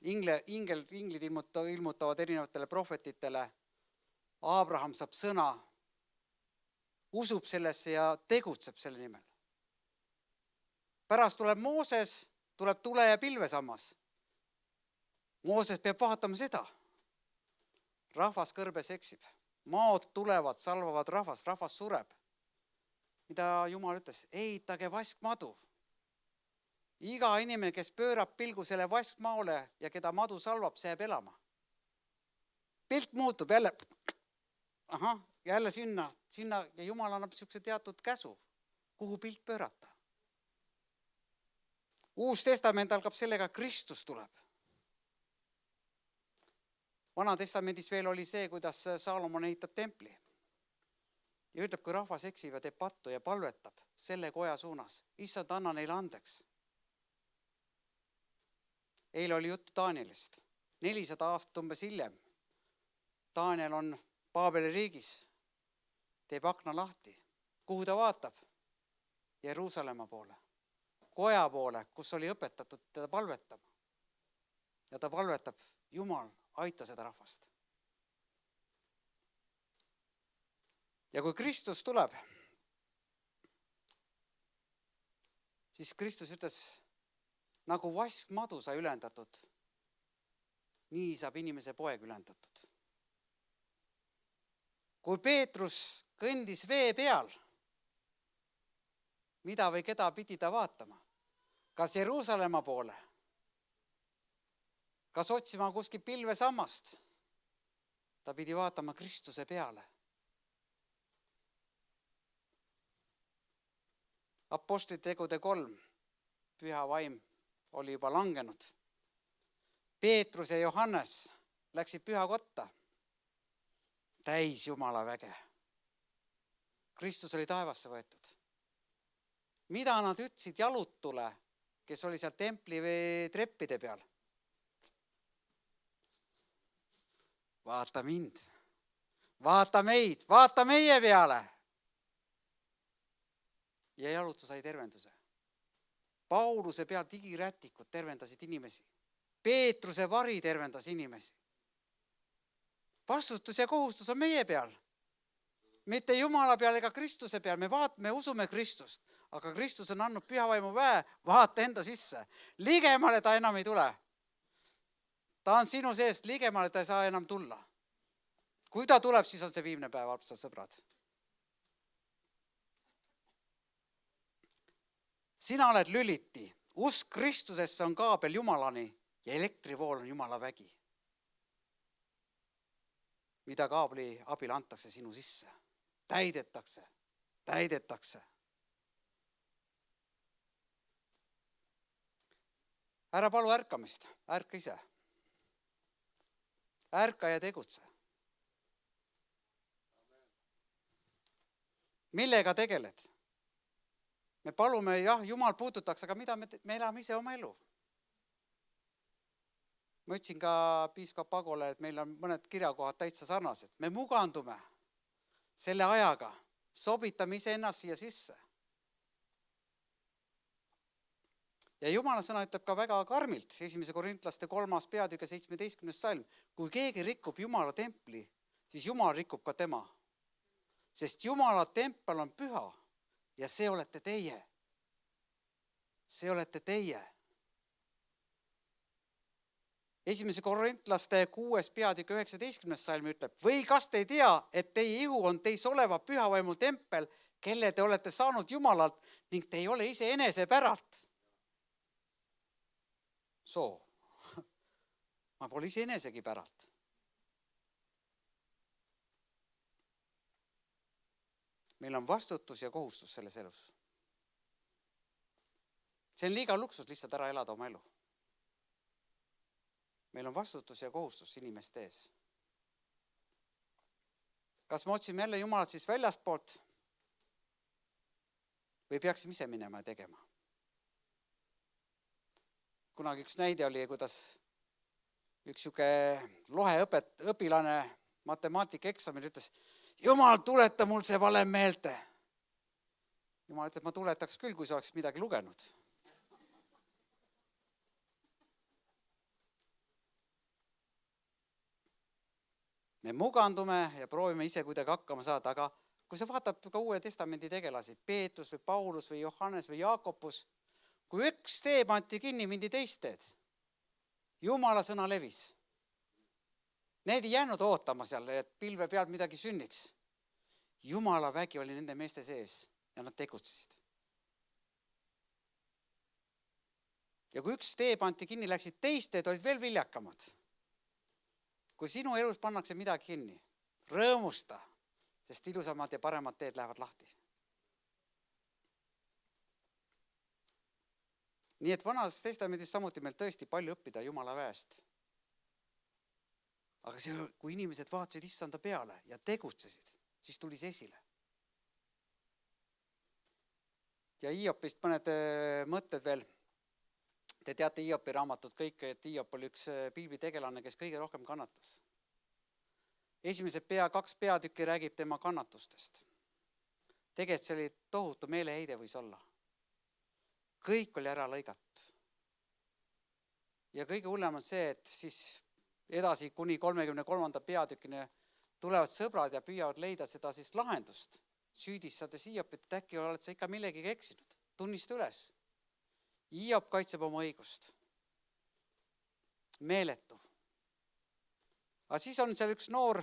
H: inglid ilmutavad erinevatele prohvetitele. Abraham saab sõna, usub sellesse ja tegutseb selle nimel. Pärast tuleb Mooses, tuleb tule ja pilve sammas. Mooses peab vaatama seda. Rahvas kõrbes eksib. Maod tulevad, salvavad rahvas sureb. Mida Jumal ütles? Eitage vaskmadu. Iga inimene, kes pöörab pilgu selle vaskmaole ja keda madu salvab, see jääb elama. Pilt muutub jälle. Jälle sinna ja Jumal annab niisuguse teatud käsu, kuhu pilt pöörata. Uus testament algab sellega, Kristus tuleb. Vana testamendis veel oli see, kuidas Saalomon ehitab templi. Ja ütleb, kui rahvas eksib ja teeb pattu ja palvetab selle koja suunas. Issand, anna neile andeks. eile oli juttu Danielist. 400 aastat umbes hiljem. Daniel on Paabeli riigis, teeb akna lahti. Kuhu ta vaatab? Jeruusalemma poole, koja poole, kus oli õpetatud teda palvetama. Ja ta palvetab, Jumal, aita seda rahvast. Ja kui Kristus tuleb, siis Kristus ütles, nagu vaskmadu sai ülendatud, nii saab inimese poeg ülendatud. Kui Peetrus kõndis vee peal, mida või keda pidi ta vaatama? Kas Jeruusalemma poole? Kas otsima kuskil pilvesammast? Ta pidi vaatama Kristuse peale. Apostlite tegude 3. Püha vaim oli juba langenud. Peetrus ja Johannes läksid pühakotta. Täis Jumala väge. Kristus oli taevasse võetud. Mida nad ütlesid jalutule, kes oli seal templi või treppide peal? Vaata mind, vaata meid, vaata meie peale. Ja jalutu sai tervenduse. Pauluse peal digirätikud tervendasid inimesi. Peetruse vari tervendas inimesi. Vastutus ja kohustus on meie peal. Mitte Jumala peal ega Kristuse peal. Me usume Kristust, aga Kristus on andnud pühavaimu väe, vaata enda sisse. Ligemale ta enam ei tule. Ta on sinu seest, ligemale ta ei saa enam tulla. Kui ta tuleb, siis on see viimne päev, armsad sõbrad. Sina oled lüliti. Usk Kristusesse on kaabel Jumalani ja elektrivool on Jumala vägi, mida kaabli abil antakse sinu sisse. Täidetakse. Ära palu ärkamist, ärka ise. Ärka ja tegutse. Millega tegeled? Me palume, jah, Jumal puudutaks, aga mida me elame ise oma elu? Ma ütlesin ka piiskop Agole, et meil on mõned kirjakohad täitsa sarnased. Me mugandume selle ajaga, sobitame ise ennast siia sisse. Ja Jumala sõna ütleb ka väga karmilt, 1. Korintlaste 3. peatükk 17. salm. Kui keegi rikub Jumala templi, siis Jumal rikub ka tema. Sest Jumala tempel on püha ja see olete teie. See olete teie. 1. Korintlaste 6. peatükk 19. salm ütleb, või kas te ei tea, et teie ihu on teis oleva pühavaimu tempel, kelle te olete saanud Jumalalt ning te ei ole ise enese päralt. Soo, ma pole ise enesegi päralt. Meil on vastutus ja kohustus selles elus. See on liiga luksus lihtsalt ära elada oma elu. Meil on vastutus ja kohustus inimeste ees. Kas me otsime jälle Jumalat siis väljaspoolt või peaksime ise minema ja tegema? Kunagi üks näide oli, kuidas üks siuke lohe õpilane matemaatikaeksamil ütles, Jumal, tuleta mul see valem meelde. Jumal ütles, ma tuletaks küll, kui sa oleks midagi lugenud. Me mugandume ja proovime ise kuidagi hakkama saada, aga kui sa vaatad ka Uue Testamendi tegelasi, Peetrus või Paulus või Johannes või Jaakopus, kui üks tee pandi kinni, mindi teist teed. Jumala sõna levis. Need ei jäänud ootama seal, et pilve pealt midagi sünniks. Jumala vägi oli nende meeste sees ja nad tegutsesid. Ja kui üks tee pandi kinni, läksid teist teed, olid veel viljakamad. Kui sinu elus pannakse midagi kinni, rõõmusta, sest ilusamad ja paremad teed lähevad lahti. Nii et Vanas Testamendis samuti meil tõesti palju õppida Jumala väest. Aga see, kui inimesed vaatasid issanda peale ja tegutsesid, siis tuli see esile. Ja Hiopist mõned mõtted veel. Te teate Hiopi raamatut kõik, et Hiop oli üks piiblitegelane, kes kõige rohkem kannatas. Esimesed 2 peatükki räägib tema kannatustest. Tegelikult see oli tohutu meeleheide võis olla. Kõik oli ära lõigatud. Ja kõige hullem on see, et siis edasi kuni 33. peatükini tulevad sõbrad ja püüavad leida seda siis lahendust. Süüdistades Hiopit, et äkki oled sa ikka millegiga eksinud. Tunnista üles. Hiop kaitseb oma õigust. Meeletu. Aga siis on seal üks noor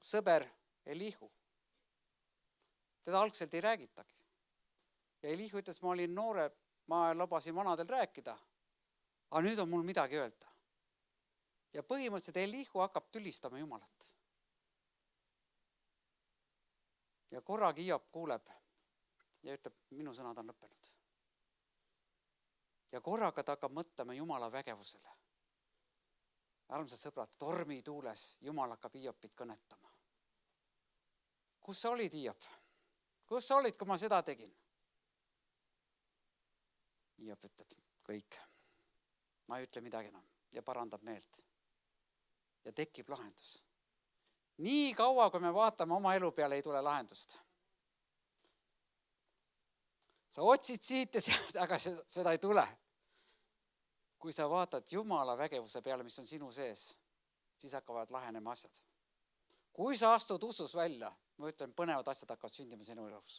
H: sõber Elihu. Teda algselt ei räägitagi. Ja Elihu ütles, ma olin noore, ma lubasin vanadel rääkida. Aga nüüd on mul midagi öelda. Ja põhimõtteliselt Elihu hakkab tülistama Jumalat. Ja korragi Hiop kuuleb ja ütleb, minu sõnad on lõppenud. Ja korraga ta hakkab mõtlema Jumala vägevusele. Armsad sõbrad, tormi tuules Jumal hakkab Hiopit kõnetama. Kus sa olid, Hiop? Kus sa olid, kui ma seda tegin? Hiop ütleb, kõik. Ma ei ütle midagi enam ja parandab meelt. Ja tekib lahendus. Nii kaua, kui me vaatame oma elu peale, ei tule lahendust. Sa otsid siit ja sealt, aga seda ei tule. Kui sa vaatad Jumala vägevuse peale, mis on sinu sees, siis hakkavad lahenema asjad. Kui sa astud usus välja, ma ütlen, põnevad asjad hakkavad sündima sinu elus.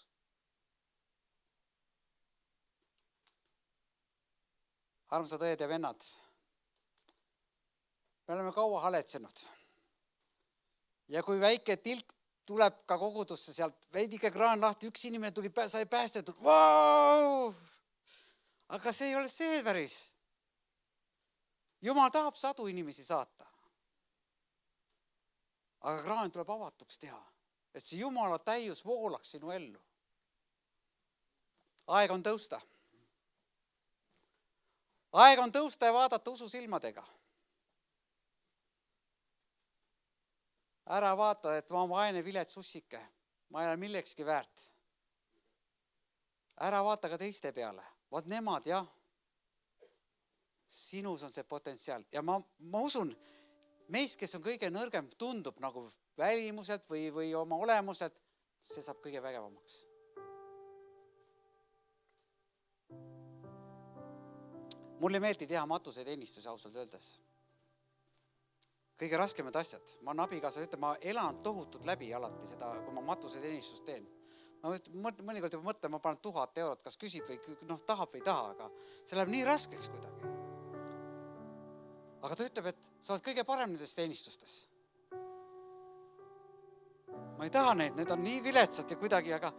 H: Armsad õed ja vennad, me oleme kaua haletsenud. Ja kui väike tilk tuleb ka kogudusse sealt, veidike kraan lahti, üks inimene tuli, sai päästetud. Vau! Aga see ei ole see päris. Jumal tahab 100 inimesi saata. Aga kraan tuleb avatuks teha, et see Jumala täius voolaks sinu ellu. Aeg on tõusta. Aeg on tõusta ja vaadata usu silmadega. Ära vaata, et ma vaene vilets ussike. Ma ei ole millekski väärt. Ära vaata ka teiste peale. Vaat nemad, jah. Sinus on see potentsiaal. Ja ma usun, meist, kes on kõige nõrgem, tundub nagu välimuselt või oma olemuselt, see saab kõige vägevamaks. Mulle meeldi teha matuseid ennistusi ausalt öeldes. Kõige raskemad asjad. Ma olen abikaasa, ütlen, ma elan tohutult läbi alati seda, kui ma matuseid ennistust teen. Ma mõnikord juba mõtlen, ma panen 1000 eurot, kas küsib või tahab või ei taha, aga see läheb nii raskeks kuidagi. Aga ta ütleb, et sa oled kõige parem nendest ennistustes. Ma ei taha neid, need on nii viletsad ja kuidagi, aga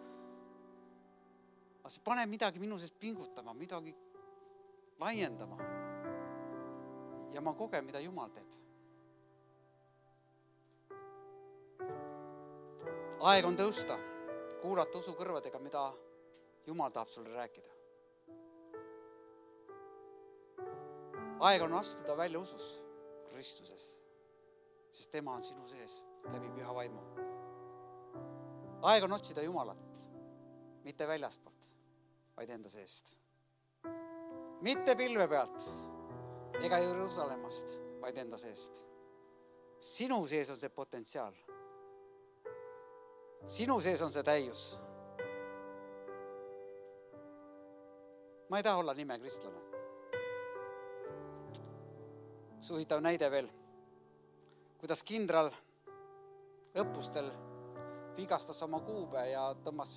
H: see paneb midagi minu sees pingutama, midagi laiendama. Ja ma kogen, mida Jumal teeb. Aeg on tõusta, kuulata usu kõrvadega, mida Jumal tahab sulle rääkida. Aeg on astuda välja usus Kristuses, sest tema on sinu sees läbi püha vaimu. Aeg on otsida Jumalat, mitte väljaspoolt, vaid enda seest. Mitte pilve pealt ega Jeruusalemmast, vaid enda seest. Sinu sees on see potentsiaal. Sinu sees on see täius. Ma ei taha olla nime kristlane. Huvitav näide veel, kuidas kindral õppustel vigastas oma kuube ja tõmmas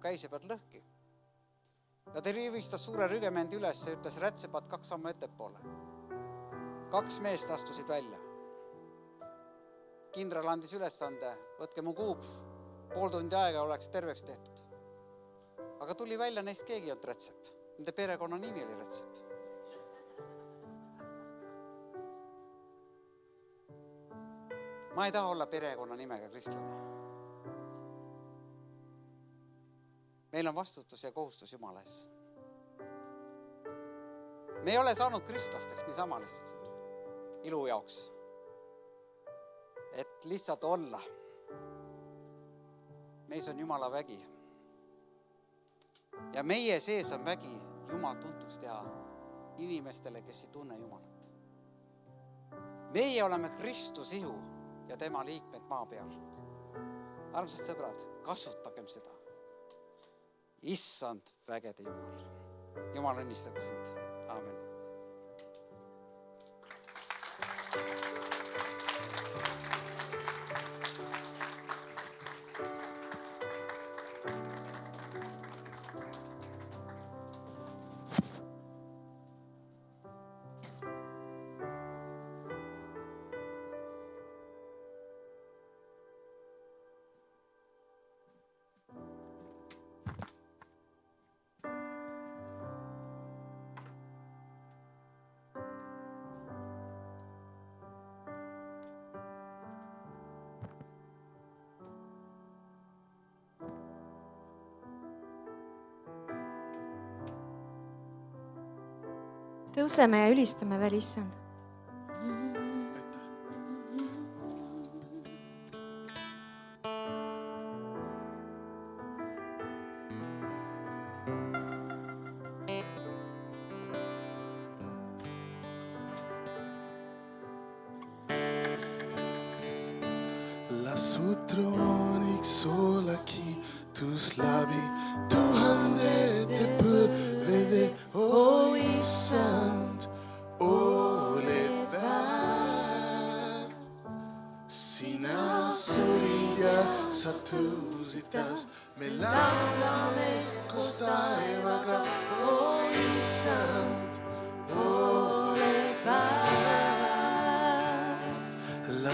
H: käise pealt lõhki. Ja ta rivistas suure rügemendi üles ja ütles rätsepad 2 sammu ettepoole. 2 meest astusid välja. Kindral andis ülesande, võtke mu kuub, 0,5 tundi aega oleks terveks tehtud. Aga tuli välja, neist keegi on rätsep. Nende perekonna nimi oli rätsep. Ma ei taha olla perekonna nimega kristlane. Meil on vastutus ja kohustus Jumala ees. Me ei ole saanud kristlasteks niisama lihtsalt ilu jaoks. Et lihtsalt olla. Meis on Jumala vägi. Ja meie sees on vägi Jumal tuntuks teha inimestele, kes ei tunne Jumalat. Meie oleme Kristus ihu ja tema liikmed maa peal. Armsad sõbrad, kasutagem seda. Issand vägede Jumal. Jumal õnnistagu sind. Aamen.
A: Tõuseme ja ülistame veel Issandat.
B: Su trooniks sola kiitus läbi tuhandete põlvede, o Issand, oled väärt. Sina surid ja sa tõusid taas, me laulame koos taevaga, o Issand, oled väärt.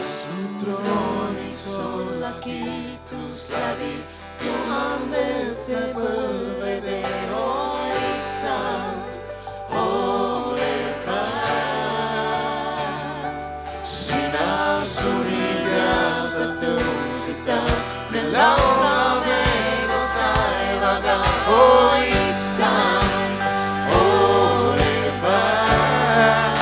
B: Su trooniks olla kiitus läbi tuhandete põlvede, o Issand, oled väärt. Sina surid ja sa tõusid taas, me laulame koos taevaga, o Issand, oled väärt.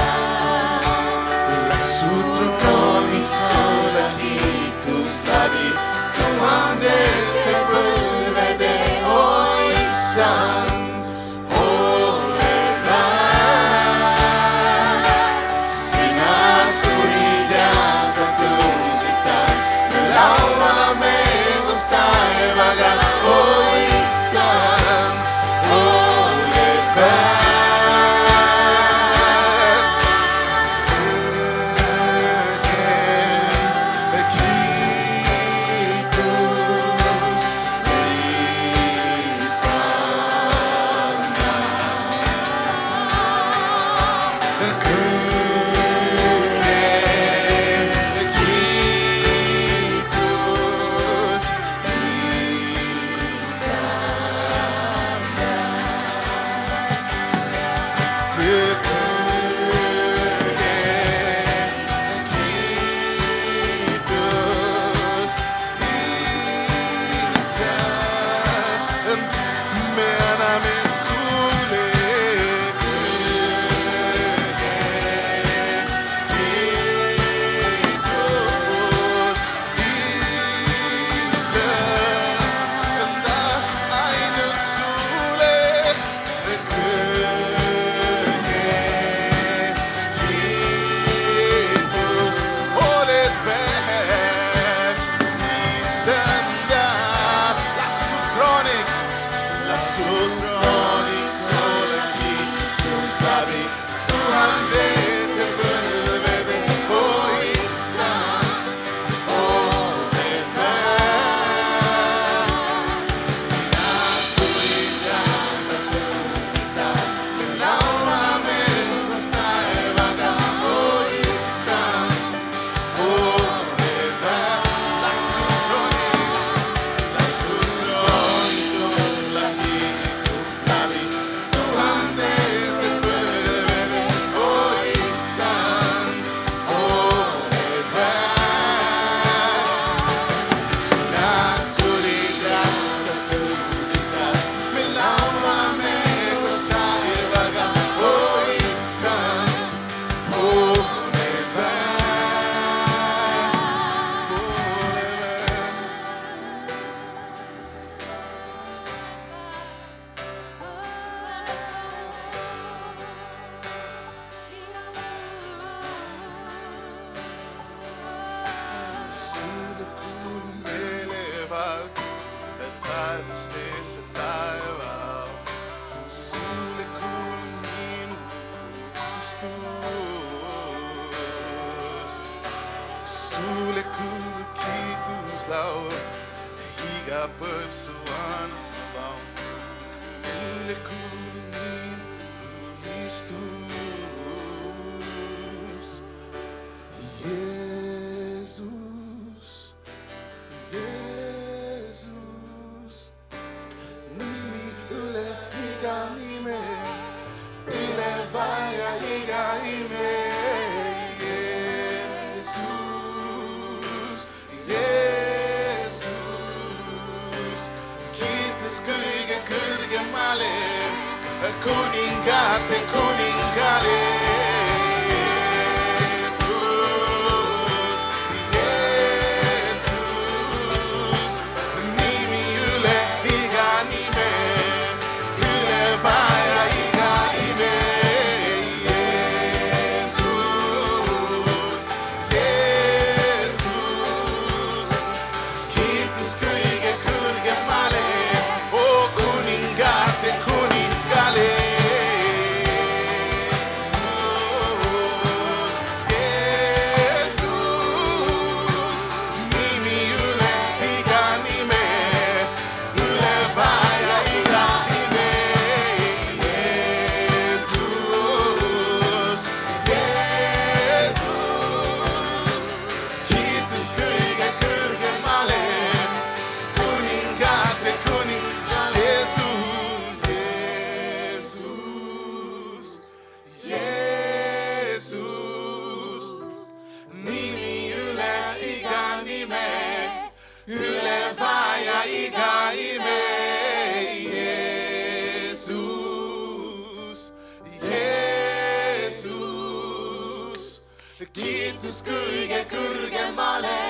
B: Su trooniks olla kiitus läbi tuhandete põlvede, o Issand, oled väärt. Sina surid ja sa tõusid taas, me laulame koos taevaga. sulle kuulub kiituslaul, iga põlv su annab. Sulle kuulub minu unistus. Jeesus, Jeesus, nimi üle iga nime, üle vaja iga ime. Jeesus, Jeesus, kiitus kõige kõrgemale, kuningate kuningale. Kiitus kõige kõrgemale,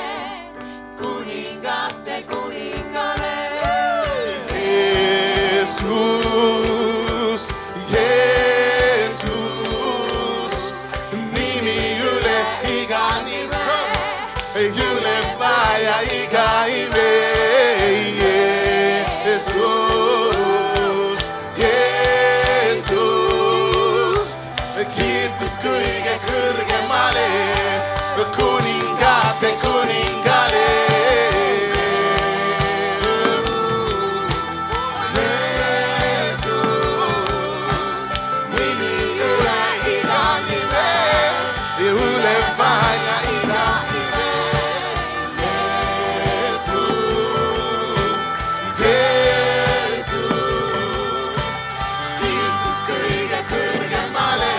B: kuningate kuningale. Jeesus, Jeesus, nimi üle iga nime, üle vaja iga ime. Jeesus, Jeesus, kiitus kõige kõrgemale, kuningate kuningale. Jeesus, nimi üle iga nime, üle vaja iga ime. Jeesus, Jeesus, kiitus kõige kõrgemale,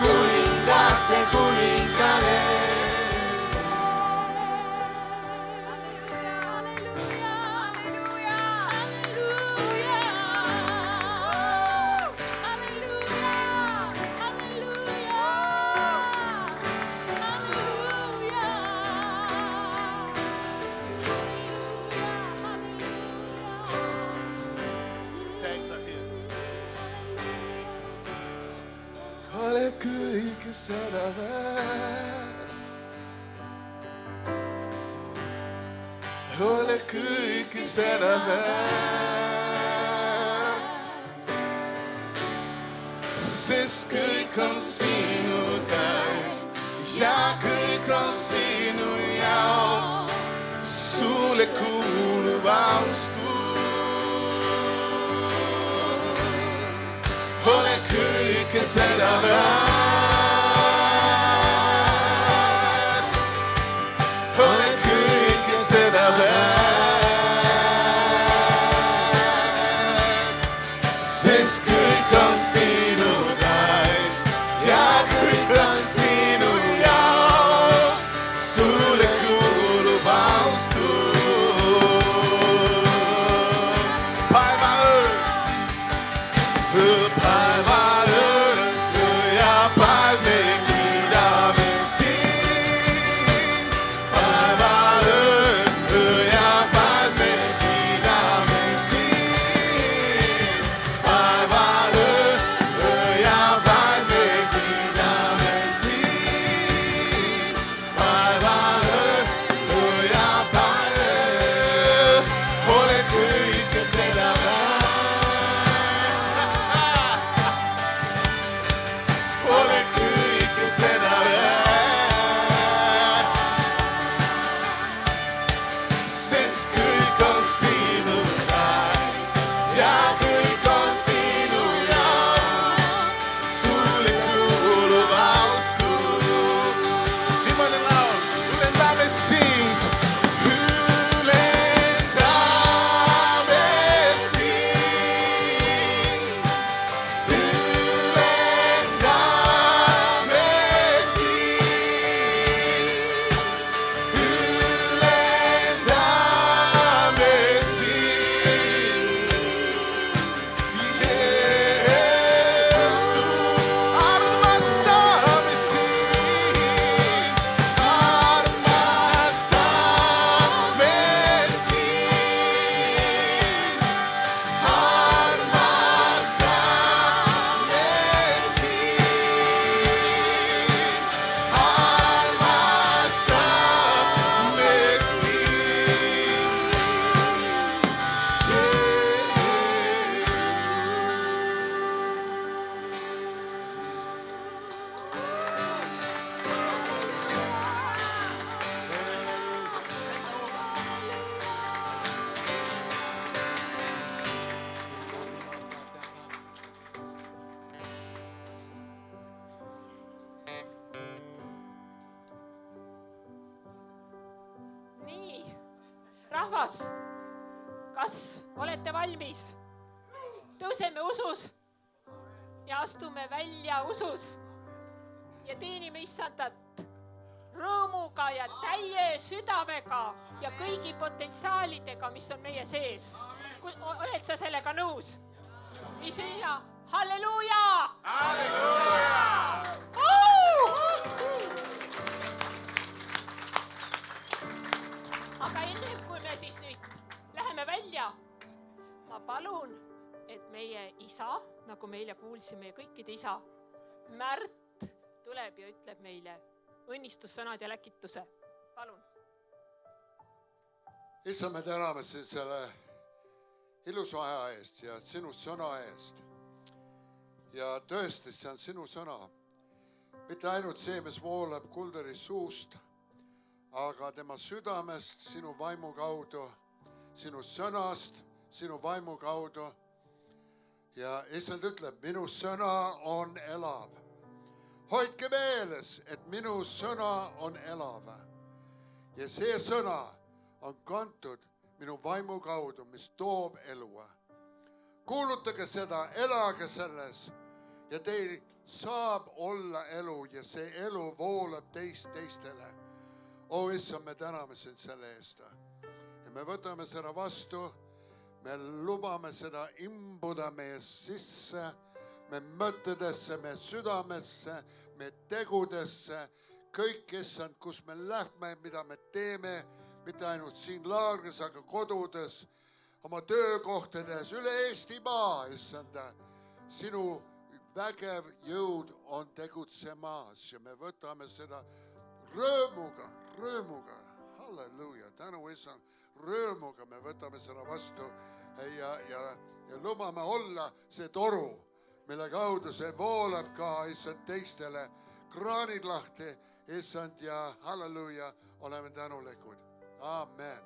B: kuningate kuningale. Oled kõike seda väärt. Oled kõike seda väärt. Sest kõik on sinu käes ja kõik on sinu jaoks. Sulle kuulub austus. Oled kõike seda väärt. Oled kõike seda väärt. Sest kõik on sinu käes ja kõik on sinu jaoks. Sulle kuulub austus. Päeva öö ja
C: rahvas, kas olete valmis? Tõuseme usus ja astume välja usus ja teenime Issandat rõõmuga ja täie südamega ja kõigi potentsiaalidega, mis on meie sees. Oled sa sellega nõus? Mis hea? Halleluuja! Aga enne, kui me siis nüüd läheme välja, ma palun, et meie isa, nagu meile kuulsime, kõikide isa, Märt tuleb ja ütleb meile õnnistussõnad ja läkituse. Palun.
B: Issa, me täname sind selle ilusa aja eest ja sinu sõna eest. Ja tõesti, see on sinu sõna. Mitte ainult see, mis voolab Kulderi suust, aga tema südamest, sinu vaimu kaudu, sinu sõnast, sinu vaimu kaudu. Ja issand ütleb, minu sõna on elav. Hoidke meeles, et minu sõna on elav. Ja see sõna on kantud minu vaimu kaudu, mis toob elu. Kuulutage seda, elage selles ja teil saab olla elu ja see elu voolab teistele. O issand, me täname sind selle eest. Ja me võtame seda vastu, me lubame seda imbuda meie sisse, me mõttedesse, me südamesse, me tegudesse, kõik issand, kus me lähme, mida me teeme, mitte ainult siin laagris, aga kodudes, oma töökohtades, üle Eestimaa, issand, sinu vägev jõud on tegutsemas ja me võtame seda rõõmuga, halleluuja, tänu issand, rõõmuga me võtame seda vastu ja lubame olla see toru, mille kaudu see voolab ka issand teistele, kraanid lahti, issand ja halleluuja, oleme tänulikud. Amen.